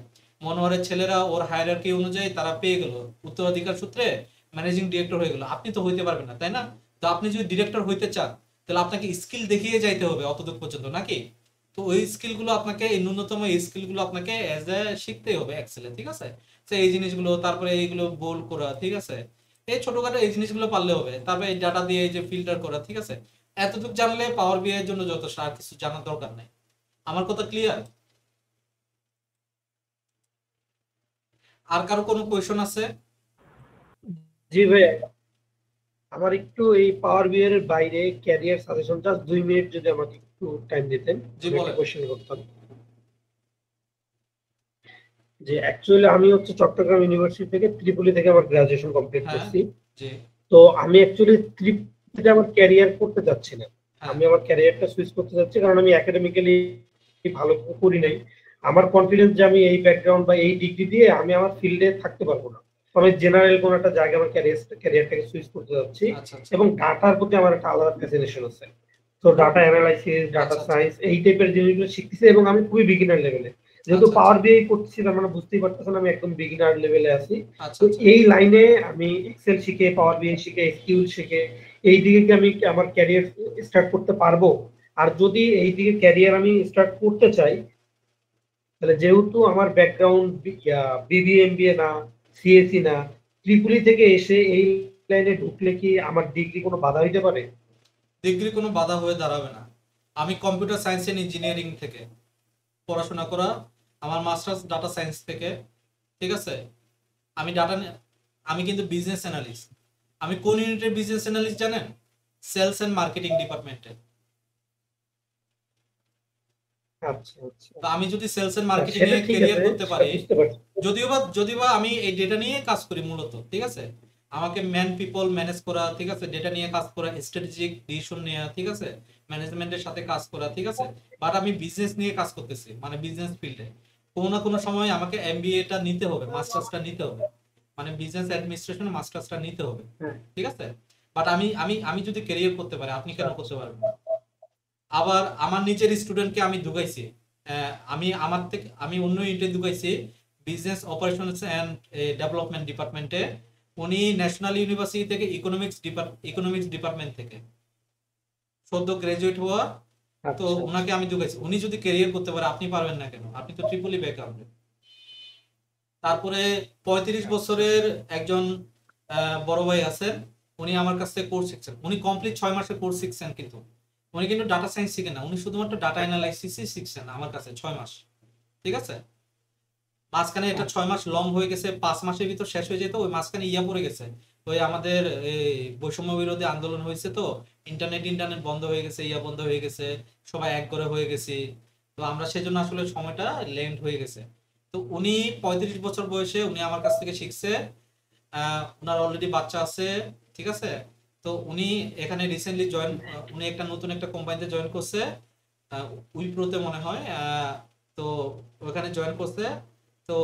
মনোয়ারের ছেলেরা ওর হায়ারার্কি অনুযায়ী তারা পেয়ে গেল, উত্তরাধিকার সূত্রে ম্যানেজিং ডিরেক্টর হয়ে গেল। আপনি তো হইতে পারবেন না, তাই না? তো আপনি যদি ডিরেক্টর হইতে চান তাহলে আপনাকে স্কিল দেখিয়ে যাইতে হবে অতদূর পর্যন্ত, নাকি? তো ওই স্কিলগুলো আপনাকে, এই ন্যূনতম এই স্কিলগুলো আপনাকে এজ এ শিখতেই হবে এক্সেলে। ঠিক আছে, তো এই জিনিসগুলো, তারপরে এইগুলো বোল্ড করা, ঠিক আছে, এই ছোটখাটো এই জিনিসগুলো পারলে হবে। তারপরে এই ডাটা দিয়ে এই যে ফিল্টার করা, ঠিক আছে, এতটুকু জানলে পাওয়ার বিআই এর জন্য যথেষ্ট, আর কিছু জানার দরকার নাই। আমার কথা ক্লিয়ার? আর কারো কোনো কোয়েশন আছে? জি ভাই, আমার একটু এই পাওয়ার বিআই এর বাইরে ক্যারিয়ার সাজেশন, জাস্ট 2 মিনিট যদি আমাকে একটু টাইম দিতেন, জি আমি একটা বলেন। কোশ্চেন করতাম। যে অ্যাকচুয়ালি আমি হচ্ছে চট্টগ্রাম ইউনিভার্সিটি থেকে, ত্রিপুলি থেকে আমার গ্রাজুয়েশন কমপ্লিট হ্যাঁ। করছি। জি। তো আমি অ্যাকচুয়ালি ত্রিপুলিতে আমার ক্যারিয়ার করতে চাচ্ছি না, হ্যাঁ। আমি আমার ক্যারিয়ারটা সুইচ করতে চাচ্ছি, কারণ আমি একাডেমিক্যালি ভালো করি নাই। আমার কনফিডেন্স যে আমি এই ব্যাকগ্রাউন্ড বা এই ডিগ্রি দিয়ে আমি আমার ফিল্ডে থাকতে পারবো না। তো আমি জেনারেল কোনো একটা জায়গায় আমার ক্যারিয়ারটাকে সুইচ করতে যাচ্ছি, আচ্ছা আচ্ছা এবং ডাটার প্রতি আমার একটা আলাদা ফ্যাসিনেশন আছে। তো ডাটা অ্যানালাইসিস, ডাটা আচ্ছা আচ্ছা সায়েন্স, এই টাইপের জিনিসগুলো শিখতেছি, এবং আমি খুবই বিগিনার লেভেলে। যেহেতু আচ্ছা পাওয়ার বিআই করতেছি, তার মানে বুঝতেই পারতেছেন আমি একদম বিগিনার লেভেলে আছি। আচ্ছা তো আচ্ছা এই লাইনে আমি এক্সেল শিখে, পাওয়ার বিআই শিখে, এসকিউএল শিখে এই দিকে কি আমি আমার ক্যারিয়ার স্টার্ট করতে পারবো? আর যদি এই দিকে ক্যারিয়ার আমি স্টার্ট করতে চাই, তাহলে যেহেতু আমার ব্যাকগ্রাউন্ড বিবিএ এমবিএ না, সিএসসি না, ত্রিপুরি থেকে এসে এই লাইনে ঢুকলে কি আমার ডিগ্রি কোনো বাধা হইতে পারে? ডিগ্রি কোনো বাধা হয়ে দাঁড়াবে না। আমি কম্পিউটার সায়েন্স এন্ড ইঞ্জিনিয়ারিং থেকে পড়াশোনা করা, আমার মাস্টার্স ডাটা সায়েন্স থেকে। ঠিক আছে, আমি আমি কিন্তু বিজনেস অ্যানালিস্ট। আমি কোন ইউনিটের বিজনেস অ্যানালিস্ট জানেন? সেলস এন্ড মার্কেটিং ডিপার্টমেন্টের। আচ্ছা আচ্ছা, তো আমি যদি সেলস এন্ড না, মার্কেটিং সেটা এ ঠিক ক্যারিয়ার আছে, করতে সেটা পারি, বুঝতে পারছি। যদিও বা আমি এই ডেটা নিয়ে কাজ করি মূলত, ঠিক আছে, আমাকে ম্যান পিপল ম্যানেজ করা, ঠিক আছে, ডেটা নিয়ে কাজ করা, স্ট্র্যাটেজিক ডিসিশন নেওয়া, ঠিক আছে, ম্যানেজমেন্টের সাথে কাজ করা, ঠিক আছে, বাট আমি বিজনেস নিয়ে কাজ করতেছি, মানে বিজনেস ফিল্ডে। কোনো না কোনো সময় আমাকে এমবিএটা নিতে হবে, মাস্টার্সটা নিতে হবে, মানে বিজনেস অ্যাডমিনিস্ট্রেশন মাস্টার্সটা নিতে হবে। হ্যাঁ, ঠিক আছে, বাট আমি যদি ক্যারিয়ার করতে পারি, আপনি কেন করতে পারবেন না? আবার আমার নিজের স্টুডেন্টকে আমি ঢুকাইছি, আমি অন্য ইউনিটে ঢুকাইছি, বিজনেস অপারেশনস অ্যান্ড ডেভেলপমেন্ট ডিপার্টমেন্টে। উনি ন্যাশনাল ইউনিভার্সিটি থেকে ইকোনমিক্স ডিপার্টমেন্ট থেকে সদ্য গ্রাজুয়েট হওয়া। তো আচ্ছা আচ্ছা। ওনাকে আমি ঢুকাইছি, উনি যদি ক্যারিয়ার করতে পারে আপনি পারবেন না কেন? আপনি তো ট্রিপলি ব্যাকগ্রাউন্ডে। তারপরে 35 বছরের একজন বড় ভাই আছেন, উনি আমার কাছ থেকে কোর্স শিখছেন, উনি কমপ্লিট 6 মাসের কোর্স শিখছেন, কিন্তু উনি কিন্তু ডাটা সায়েন্স শিখেন না, উনি শুধুমাত্র ডাটা অ্যানালাইসিসই শিখছেন আমার কাছে 6 মাস। ঠিক আছে, মাঝখানে এটা 6 মাস লং হয়ে গেছে, 5 মাসের ভিতর শেষ হয়ে যেত, ওই মাঝখানে ইয়া পড়ে গেছে, ওই আমাদের এই বৈষম্য বিরোধী আন্দোলন হয়েছে, তো ইন্টারনেট বন্ধ হয়ে গেছে, ইয়া বন্ধ হয়ে গেছে, সবাই এক করে হয়ে গেছি। তো আমরা সেজন্য আসলে সময়টা লেন্থ হয়ে গেছে। তো উনি 35 বছর বয়সে উনি আমার কাছ থেকে শিখছে। উনার অলরেডি বাচ্চা আছে। ঠিক আছে, তো উনি এখানে রিসেন্টলি উনি একটা নতুন একটা কোম্পানিতে জয়েন করছে, উইপ্রোতে মনে হয়। তো ওখানে জয়েন করছে। তো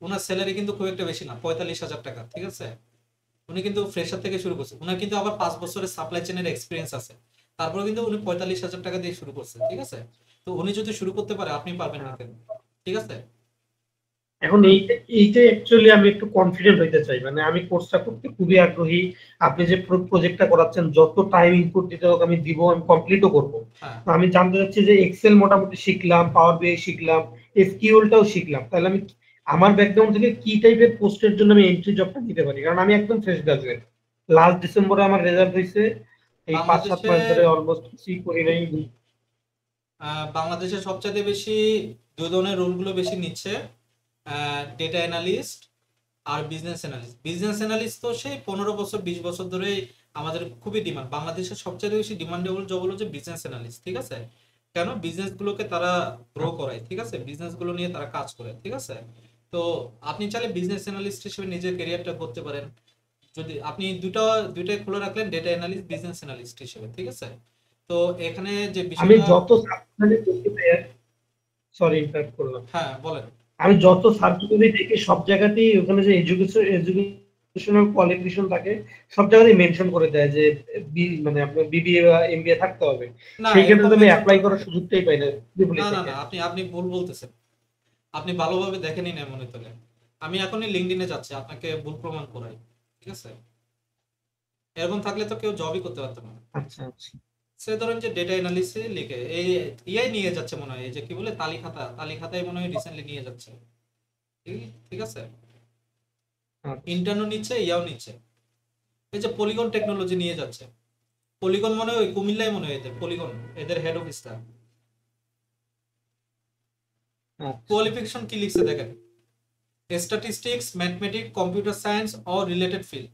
ওনার স্যালারি কিন্তু খুব একটা বেশি না, 45,000 টাকা। ঠিক আছে, উনি কিন্তু ফ্রেশার থেকে শুরু করছে, উনার কিন্তু আবার 5 বছরের সাপ্লাই চেনের এক্সপিরিয়েন্স আছে। তারপরে কিন্তু উনি 45,000 টাকা দিয়ে শুরু করছে, ঠিক আছে? তো উনি যদি শুরু করতে পারে আপনি পারবেন না কেন? ঠিক আছে? এখন এইটাই অ্যাকচুয়ালি আমি একটু কনফিডেন্ট হইতে চাই, মানে আমি কোর্সটা করতে খুবই আগ্রহী। আপনি যে প্রজেক্টটা করাচ্ছেন, যত টাইম ইনপুট দিতে হোক আমি দিব, আমি কমপ্লিটও করব। হ্যাঁ, তো আমি জানতে চাচ্ছি যে এক্সেল মোটামুটি শিখলাম, পাওয়ার বিআই শিখলাম, এসকিউএলটাও শিখলাম, তাহলে আমি আমার ব্যাকগ্রাউন্ড থেকে কি টাইপের পোস্টের জন্য আমি এন্ট্রি জবটা দিতে পারি? কারণ আমি একদম ফ্রেশ গ্রাজুয়েট, লাস্ট ডিসেম্বরে আমার রেজাল্ট হয়েছে, এই 5-7 বাংলাদেশে মাস ধরে অলমোস্ট কিছুই করি নাই। বাংলাদেশে সবচাইতে বেশি দুই ধরনের রোলগুলো বেশি নিচ্ছে, ডেটা অ্যানালিস্ট আর বিজনেস অ্যানালিস্ট। বিজনেস অ্যানালিস্ট তো সেই 15 বছর 20 বছর ধরে আমাদের খুবই ডিমান্ড। বাংলাদেশের সবচেয়ে বেশি ডিমান্ডেবল জব হলো যে বিজনেস অ্যানালিস্ট, ঠিক আছে? কেন? বিজনেস গুলোকে তারা গ্রো করায়, ঠিক আছে? বিজনেস গুলো নিয়ে তারা কাজ করে, ঠিক আছে? তো আপনি চাইলে বিজনেস অ্যানালিস্ট হিসেবে নিজের ক্যারিয়ারটা করতে পারেন। যদি আপনি দুইটাই খুলে রাখলেন, ডেটা অ্যানালিস্ট, বিজনেস অ্যানালিস্ট হিসেবে, ঠিক আছে? তো এখানে যে আমি বিষয়টা, যত সরি ইন্টারাপ্ট করলাম, হ্যাঁ বলেন। আমি যত সার্কুলারই দেখি সব জায়গাতেই ওখানে যে এডুকেশনাল কোয়ালিফিকেশন থাকে, সব জায়গাতেই মেনশন করে দেয় যে মানে আপনার বিবিএ বা এমবিএ থাকতে হবে। না, সেই ক্ষেত্রে এরকম তো আমি মেনশন অ্যাপ্লাই করে না। করার সুযোগটাই পাই না না বিপরীত না থেকে। না, আপনি ভুল বলতেছেন। আপনি ভালোভাবে দেখেনি না মনে তোলে। আমি এখনই লিঙ্কডইনে যাচ্ছি আপনাকে ভুল প্রমাণ করাই, ঠিক আছে? এরকম থাকলে তো কেউ জবই করতে পারতো না। আচ্ছা আচ্ছা সে ধরেন যে ডেটা অ্যানালিসিস লিখে এই ইয়াই নিয়ে যাচ্ছে মনে হয়, এই যে কি বলে তালিখাতায় মনে হয় রিসেন্টলি নিয়ে যাচ্ছে, ঠিক ঠিক আছে? আচ্ছা ইন্টার্নও নিচ্ছে, ইয়াও নিচ্ছে। এই যে পলিগন টেকনোলজি নিয়ে যাচ্ছে। পলিগন মনে হয় ওই কুমিল্লায় মনে হয় এদের পলিগন, এদের হেড অফিসটা। আচ্ছা কোয়ালিফিকেশন কি লিখছে দেখেন, statistics, mathematics, computer science or related field.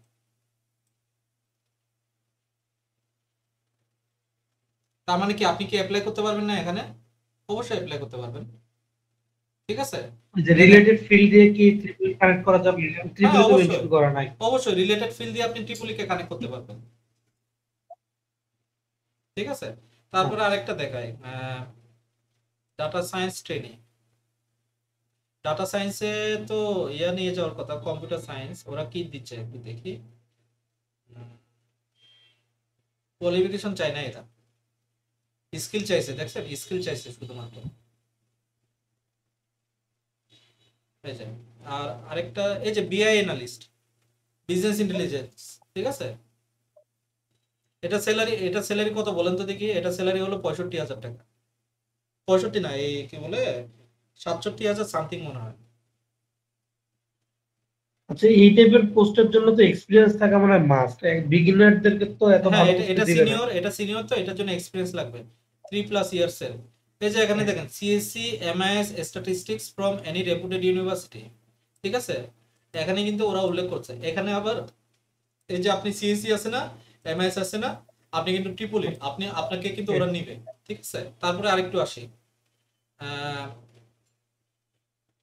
তার মানে কি আপনি কি অ্যাপ্লাই করতে পারবেন না এখানে? অবশ্যই অ্যাপ্লাই করতে পারবেন, ঠিক আছে? যে দেখেন, রিলেটেড ফিল্ড দিয়ে কি ট্রিপল কানেক্ট করা যাবে? হ্যাঁ ট্রিপল তো অবশ্যই, মেনশন করা নাই। অবশ্যই রিলেটেড ফিল্ড দিয়ে আপনি ট্রিপলিকে কানেক্ট করতে পারবেন, ঠিক আছে? তারপরে আচ্ছা আরেকটা দেখায়, ডাটা সায়েন্স ট্রেনিং। ডাটা সায়েন্সে তো ইয়া নিয়ে যাওয়ার কথা, কম্পিউটার সায়েন্স। ওরা কি দিচ্ছে একটু দেখি। কোয়ালিফিকেশন চাই না এটা, স্কিল চাইছে, দেখছেন? স্কিল চাইছে শুধুমাত্র, এই যে। আর আরেকটা এই যে বিআই অ্যানালিস্ট, বিজনেস ইন্টেলিজেন্স, ঠিক আছে? এটা স্যালারি কত বলেন তো দেখি। এটা স্যালারি হলো 65,000 টাকা। 65 না, এই কি বলে 67,000 সামথিং মনে হয়। আচ্ছা, এই টাইপের পোস্টের জন্য তো এক্সপিরিয়েন্স থাকা মানে মাস্ট। বিগিনারদেরকে তো এত হ্যাঁ, ভালো এটা পোস্টে এটা দিবে না। সিনিয়র, তো এটার জন্য এক্সপিরিয়েন্স লাগবে 3+ ইয়ার্স এর। এই যে এখানে দেখেন, CSC MIS statistics from any রেপুটেড university, ঠিক আছে? এখানে কিন্তু ওরা উল্লেখ করছে। এখানে আবার এই যে আপনি সিএসসি আছে না, এমআইএস আছে না, আপনি কিন্তু ট্রিপলি, আপনাকে কিন্তু ওরা নিবে, ঠিক আছে? তারপরে আরেকটু আসি, আহ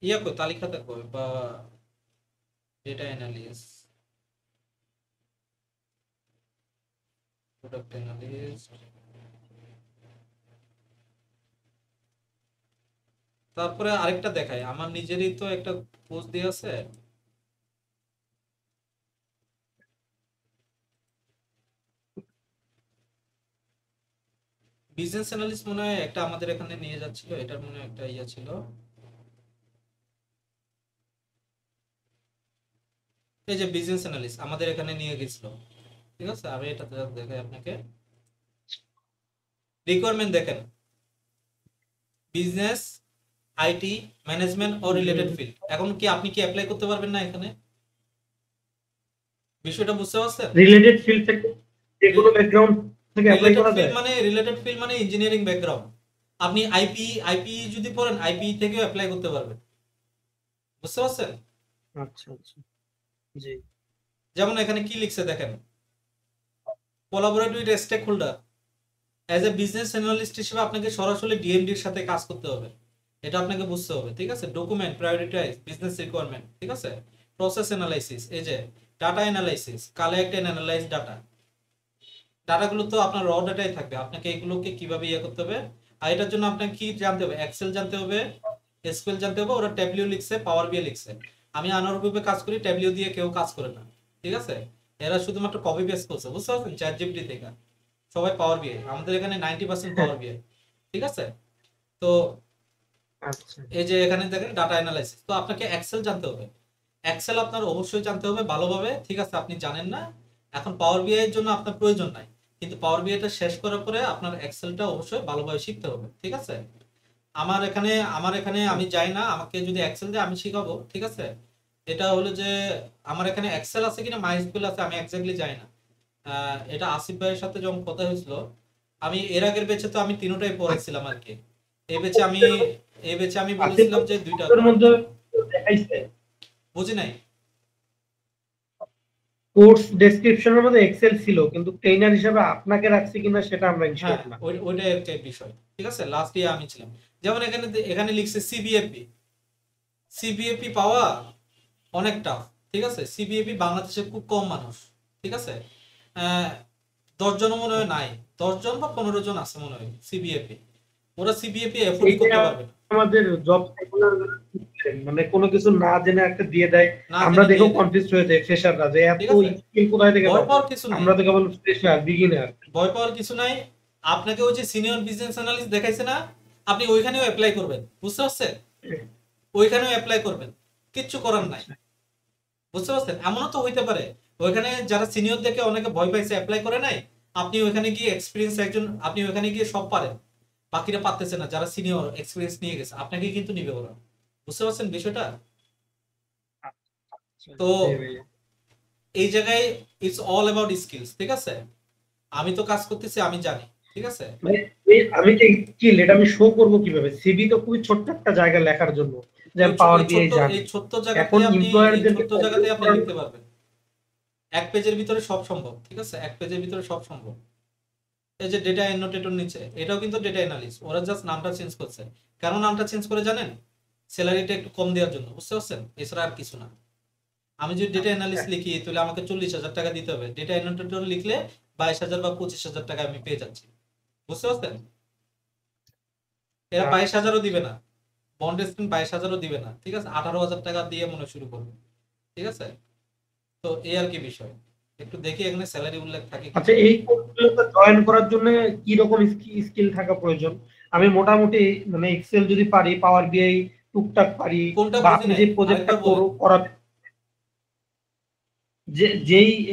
ইয়া কই তালিকাতে কই বা ডেটা অ্যানালিস্ট, প্রোডাক্ট অ্যানালিস্ট। তারপরে আরেকটা দেখাই, আমার নিজেরই তো একটা পোস্ট দিয়ে আছে। বিজনেস অ্যানালিস্ট মনে হয় একটা আমাদের এখানে নিয়ে যাচ্ছিল, এটার মনে হয় একটা ইয়া ছিল। এই যে বিজনেস অ্যানালিস্ট আমাদের এখানে নিয়ে গেছিল, ঠিক আছে? আমি এটা দেখাই আপনাকে। রিকোয়ারমেন্ট দেখেন, বিজনেস, আইটি, ম্যানেজমেন্ট ও রিলেটেড ফিল্ড। এখন কি আপনি কি অ্যাপ্লাই করতে পারবেন না এখানে? বিষয়টা বুঝতে পারছেন? রিলেটেড ফিল্ড থেকে যে কোনো ব্যাকগ্রাউন্ড থেকে অ্যাপ্লাই রিলেটেড করা ফিল্ড যায়। মানে ইঞ্জিনিয়ারিং ব্যাকগ্রাউন্ড। আপনি আইপি যদি পড়েন, আইপি থেকেও অ্যাপ্লাই করতে পারবেন, বুঝতে পারছেন? আচ্ছা আচ্ছা জি। যেমন এখানে কি লিখছে দেখেন, collaborate with stakeholder. As a business analyst হিসেবে আপনাকে সরাসরি ডিএমডির সাথে কাজ করতে হবে, এটা আপনাকে বুঝতে হবে, ঠিক আছে? ডকুমেন্ট, প্রায়োরিটাইজ বিজনেস রিকোয়ারমেন্ট, ঠিক আছে? প্রসেস অ্যানালাইসিস, এই যে data analysis, collect and analyse data. ডাটাগুলো তো আপনার র ডাটাই থাকবে, আপনাকে এগুলোকে কিভাবে ইয়ে করতে হবে। আর এটার জন্য আপনাকে কি জানতে হবে? এক্সেল জানতে হবে, এসকিউএল জানতে হবে। ওরা ট্যাবলিও লিখছে, পাওয়ার বিআই লিখছে। আমি আনার গ্রুপে কাজ করি, ট্যাবলিও দিয়ে কেউ কাজ করে না, ঠিক আছে? এরা শুধুমাত্র কপি পেস্ট করছে, বুঝতে পারছেন? চ্যাট জিপিটি থেকে সবাই পাওয়ার বিআই, আমাদের এখানে 90% পাওয়ার বিআই। ঠিক আছে? তো আচ্ছা এই যে এখানে দেখেন ডাটা অ্যানালাইসিস, তো আপনাকে এক্সেল জানতে হবে। এক্সেল আপনার অবশ্যই জানতে হবে ভালোভাবে। ঠিক আছে, আপনি জানেন না, এখন পাওয়ার বিআই এর জন্য আপনার প্রয়োজন নাই, কিন্তু পাওয়ার বিআইটা শেষ করার পরে আপনার এক্সেলটা অবশ্যই ভালোভাবে শিখতে হবে। ঠিক আছে? আমার এখানে আমি যাই না, আমাকে যদি এক্সেল দেয় আমি শিখাবো। ঠিক আছে? এটা হলো যে আমার এখানে এক্সেল আছে কিনা মাইস্কুল আছে আমি এক্স্যাক্টলি জানি না। এটা আসিফ ভাইয়ের সাথে যখন কথা হয়েছিল, আমি এর আগের বেচে তো আমি তিনটাই পড়াইছিলাম আর কি। এই বেচে আমি আসিফ বলেছিলাম যে দুইটা এর মধ্যে দেখাইছে বুঝি নাই। কোর্স ডেসক্রিপশনের মধ্যে এক্সেল ছিল, কিন্তু ট্রেনার হিসেবে আপনাকে রাখছে কিনা সেটা আমরা হ্যাঁ, ইনশিওর না। ওইটাই একটা বিষয়। ঠিক আছে, লাস্ট ইয়ার আমি ছিলাম। যেমন এখানে এখানে লিখছে সিবিএপি। সিবিএপি পাওয়া অনেক টাফ। ঠিক আছে, সিবিএপি বাংলাদেশে খুব কম মানুষ। ঠিক আছে, 10 জনও মনে হয় নাই, 10 জন বা 15 জন আছে মনে হয় সিবিএপি। ওরা সিবিএপি এফোর্ডই এইটা করতে পারবে না। আমাদের জব মানে কোনো কিছু না জেনে একটা দিয়ে দেয়। না আমরা জেনে দেখেও দিয়ে দেয়। কনফিউজ হয়ে যাই ফ্রেশাররা, যে এত ঠিক আছে, স্কিল কোথায় থেকে ভয় পাবো। পাওয়ার কিছু নাই। আমরা তো কেবল ফ্রেশার, বিগিনার। ভয় পাওয়ার কিছু নাই। আপনাকে ওই যে সিনিয়র বিজনেস অ্যানালিস্ট দেখাইছে না, আপনি ওইখানেও অ্যাপ্লাই করবেন। বুঝতে পারছেন? ওইখানেও অ্যাপ্লাই করবেন, কিচ্ছু করার নাই। বুঝতে পারছেন? এমনও তো হইতে পারে ওইখানে যারা সিনিয়র দেখে অনেকে ভয় পাইছে অ্যাপ্লাই করে নাই, আপনি ওইখানে গিয়ে এক্সপিরিয়েন্স একজন, আপনি ওইখানে গিয়ে সব পারেন, বাকিরা পারতেছে না, যারা সিনিয়র এক্সপিরিয়েন্স নিয়ে গেছে আপনাকে কিন্তু নিবে ওরা। বুঝতে পারছেন বিষয়টা? তো এই জায়গায় ইটস অল অ্যাবাউট স্কিলস। ঠিক আছে, আমি তো কাজ করতেছি, আমি জানি। ঠিক আছে, মানে আমি যে স্কিল এটা আমি শো করবো কিভাবে? সিভি তো খুবই ছোট্ট একটা জায়গা লেখার জন্য যে আমি পাওয়ার বিআই জানি। এই ছোট্ট জায়গাতে এখন এই এমপ্লয়ারদেরকে ছোট্ট জায়গাতে আপনি লিখতে পারবেন। এক পেজের ভিতরে সব সম্ভব। ঠিক আছে, এক পেজের ভিতরে সব সম্ভব। এই যে ডেটা অ্যানোটেটর নিচে, এটাও কিন্তু ডেটা অ্যানালিস্ট, ওরা জাস্ট নামটা চেঞ্জ করছে। কেন নামটা চেঞ্জ করে জানেন? স্যালারিটা একটু কম দেওয়ার জন্য। বুঝতে পারছেন? এছাড়া আর কিছু না। আমি যদি ডেটা অ্যানালিস্ট লিখি তাহলে আমাকে 40,000 টাকা দিতে হবে, ডেটা অ্যানোটেটর লিখলে 22,000 বা 25,000 টাকা আমি পেয়ে যাচ্ছি। বুঝতে পারছেন? এরা 22,000ও দিবে না, বন্ড স্ক্রিন 22,000ও দিবে না। ঠিক আছে, 18,000 টাকা দিয়ে মনে শুরু করবে। ঠিক আছে, তো এই আর কি বিষয়। একটু দেখি এখানে স্যালারি উল্লেখ থাকে কি। আচ্ছা, এই কোর্সগুলোতে জয়েন করার জন্য কি রকম স্কিল থাকা প্রয়োজন? আমি মোটামুটি মানে এক্সেল যদি পারি, পাওয়ার বিআই টুকটাক পারি, কোনটা বা বুঝি আপনি নাই, যে প্রজেক্টটা আরেকবার বলেন। করাবেন,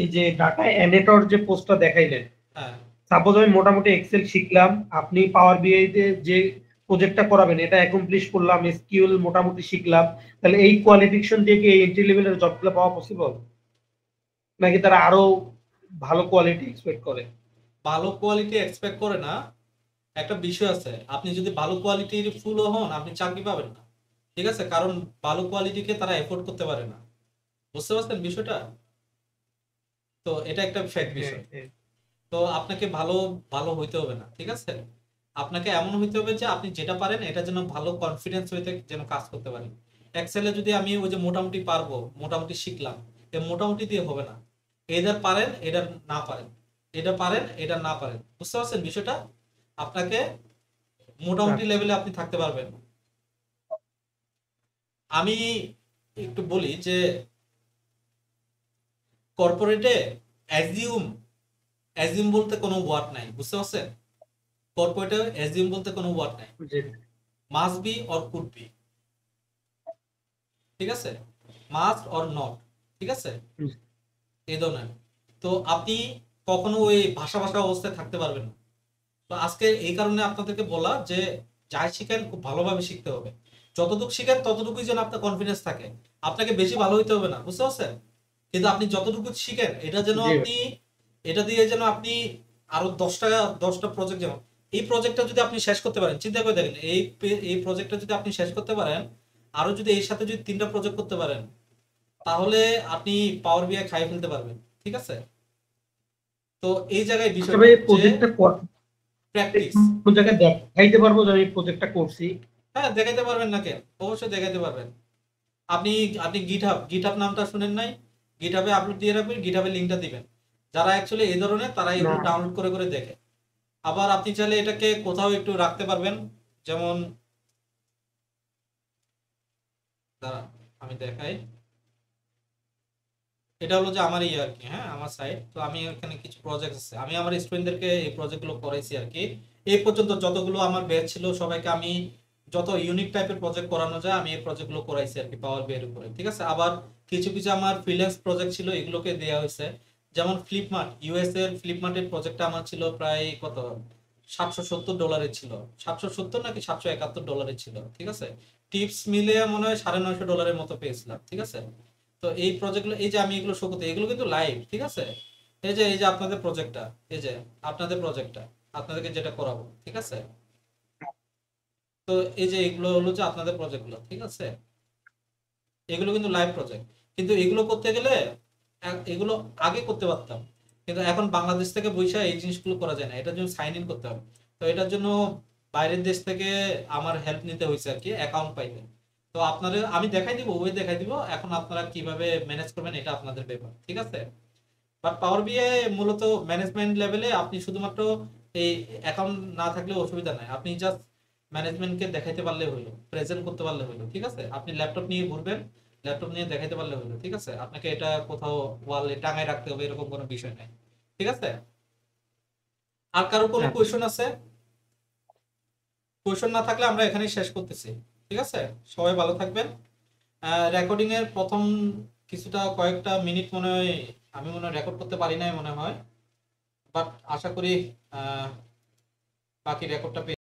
এই যে ডাটা অ্যানালিটর যে পোস্টটা দেখাইলেন, হ্যাঁ, সাপোজ আমি মোটামুটি এক্সেল শিখলাম, আপনি পাওয়ার বিআই তে যে প্রজেক্টটা করাবেন এটা অ্যাকমপ্লিশ করলাম, এসকিউএল মোটামুটি শিখলাম, তাহলে এই কোয়ালিফিকেশন দিয়ে কি এই এন্ট্রি লেভেলের জবগুলো পাওয়া পসিবল, নাকি তারা আরো ভালো কোয়ালিটি এক্সপেক্ট করে? ভালো কোয়ালিটি এক্সপেক্ট করে না। একটা বিষয় আছে, আপনি যদি ভালো কোয়ালিটির ফুলও হন আপনি চাকরি পাবেন না। ঠিক আছে, কারণ ভালো কোয়ালিটিকে তারা এফোর্ড করতে পারে না। বুঝতে পারছেন বিষয়টা? তো এটা একটা ফ্যাক্ট হ্যাঁ, বিষয়। হ্যাঁ। তো আপনাকে ভালো ভালো হইতে হবে না। ঠিক আছে, আপনাকে এমন হইতে হবে যে আপনি যেটা পারেন এটা যেন ভালো কনফিডেন্স হইতে যেন কাজ করতে পারেন। এক্সেলে যদি আমি ওই যে মোটামুটি পারবো, মোটামুটি শিখলাম, এ মোটামুটি দিয়ে হবে না। এদের পারেন, এটার না পারেন, এটা পারেন, এটা না পারেন। বুঝতে পারছেন বিষয়টা? আপনাকে মোটামুটি আচ্ছা। লেভেলে আপনি থাকতে পারবেন। আমি একটু বলি যে কর্পোরেটে অ্যাজিউম অ্যাজিউম বলতে কোনো ওয়ার্ড নাই। বুঝতে পারছেন? কর্পোরেটে অ্যাজিউম বলতে কোনো ওয়ার্ড নাই। জি। Must be or could be. ঠিক আছে, মাস্ট অর নট। ঠিক আছে, হুম। এই ধরনের। তো আপনি কখনো ওই ভাষা ভাষা অবস্থায় থাকতে পারবেন না। তো আজকে এই কারণে আপনাদেরকে বলা যে যাই শিখেন খুব ভালোভাবে শিখতে হবে। যতটুকু শিখেন ততটুকুই যেন আপনার কনফিডেন্স থাকে। আপনাকে বেশি ভালো হইতে হবে না। বুঝতে পারছেন? কিন্তু আপনি যতটুকু শিখেন এটা যেন জি। আপনি, এটা দিয়ে যেন আপনি আরো 10টা প্রজেক্ট, যেমন এই প্রজেক্টটা যদি আপনি শেষ করতে পারেন, চিন্তা করে দেখেন, এই প্রজেক্টটা যদি আপনি শেষ করতে পারেন, আরো যদি এর সাথে যদি 3টা প্রজেক্ট করতে পারেন, তাহলে আপনি পাওয়ার বিআই খাইয়ে ফেলতে পারবেন। ঠিক আছে, তো এই জায়গায় আচ্ছা বিষয়টা ভাই, যে প্রজেক্টটা প্র্যাকটিস। কোন জায়গায় দেখাইতে পারবো যে আমি প্রজেক্টটা করছি? হ্যাঁ, দেখাইতে পারবেন না কেন? অবশ্যই দেখাইতে পারবেন। আপনি আপনি গিটহাব নামটা শুনেন নাই? গিটহাবে আপলোড দিয়ে রাখবেন, গিটহাবে লিংকটা দিবেন। যারা অ্যাকচুয়ালি এই ধরনের তারা না। এগুলো ডাউনলোড করে করে দেখে। আবার আপনি চাইলে এটাকে কোথাও একটু রাখতে পারবেন, যেমন দাঁড়ান আমি দেখাই। এটা হলো যে আমার আর কি, হ্যাঁ আমার সাইট। তো আমি এখানে কিছু প্রজেক্ট আছে, আমি আমার স্টুডেন্টদেরকে এই প্রজেক্টগুলো করাইছি আর কি। এই পর্যন্ত যতগুলো আমার ব্যাচ ছিল সবাইকে আমি যত ইউনিক টাইপের প্রজেক্ট করানো যায় আমি এই প্রজেক্টগুলো করাইছি আর কি পাওয়ার বি এর উপরে, ঠিক আছে। আবার কিছু কিছু আমার ফ্রিল্যান্স প্রজেক্ট ছিল, এগুলোকে দেওয়া হয়েছে। যেমন ফ্লিপমার্ট, ইউএস এর ফ্লিপমার্টের প্রজেক্টটা আমার ছিল প্রায় কত, $770 ছিল। 770 নাকি $771 ছিল, ঠিক আছে। টিপস মিলে মনে হয় $950 মতো পেয়েছিলাম, ঠিক আছে। তো এই প্রজেক্টগুলো, এই যে আমি এগুলো শো করতে, এগুলো কিন্তু লাইভ, ঠিক আছে। এই যে আপনাদের প্রজেক্টটা, এই যে আপনাদের প্রজেক্টটা, আপনাদেরকে যেটা করাবো, ঠিক আছে। তো এই যে এগুলো হলো যে আপনাদের প্রজেক্টগুলো, ঠিক আছে। এগুলো কিন্তু লাইভ প্রজেক্ট। কিন্তু এগুলো করতে গেলে এগুলো আগে করতে পারতাম, কিন্তু এখন বাংলাদেশ থেকে বৈশা এই জিনিসগুলো করা যায় না, এটার জন্য সাইন ইন করতে হবে। তো এটার জন্য বাইরের দেশ থেকে আমার হেল্প নিতে হয়েছে আর কি, অ্যাকাউন্ট পাইতে। তো আপনাদের আমি দেখাই দিব, ওই দেখাই দিব, এখন আপনারা কিভাবে ম্যানেজ করবেন এটা আপনাদের ব্যাপার, ঠিক আছে। বাট পাওয়ার বিআই মূলত ম্যানেজমেন্ট লেভেলে আপনি শুধুমাত্র এই অ্যাকাউন্ট না থাকলে অসুবিধা নাই, আপনি জাস্ট ম্যানেজমেন্টকে দেখাইতে পারলে হলো, প্রেজেন্ট করতে পারলে হলো, ঠিক আছে। আপনি ল্যাপটপ নিয়ে ঘুরবেন, ল্যাপটপ নিয়ে দেখাইতে পারলে হলো, ঠিক আছে। আপনাকে এটা কোথাও ওয়ালে টাঙায় রাখতে হবে এরকম কোনো বিষয় নাই, ঠিক আছে। আর কারো কোনো আচ্ছা, কোয়েশন আছে? কোয়েশন না থাকলে আমরা এখানেই শেষ করতেছি, ঠিক আছে। সবাই ভালো থাকবেন। রেকর্ডিং এর প্রথম কিছুটা কয়েকটা মিনিট মনে হয় আমি মনে হয় রেকর্ড করতে পারি নাই মনে হয়, বাট আশা করি আহ, বাকি রেকর্ডটা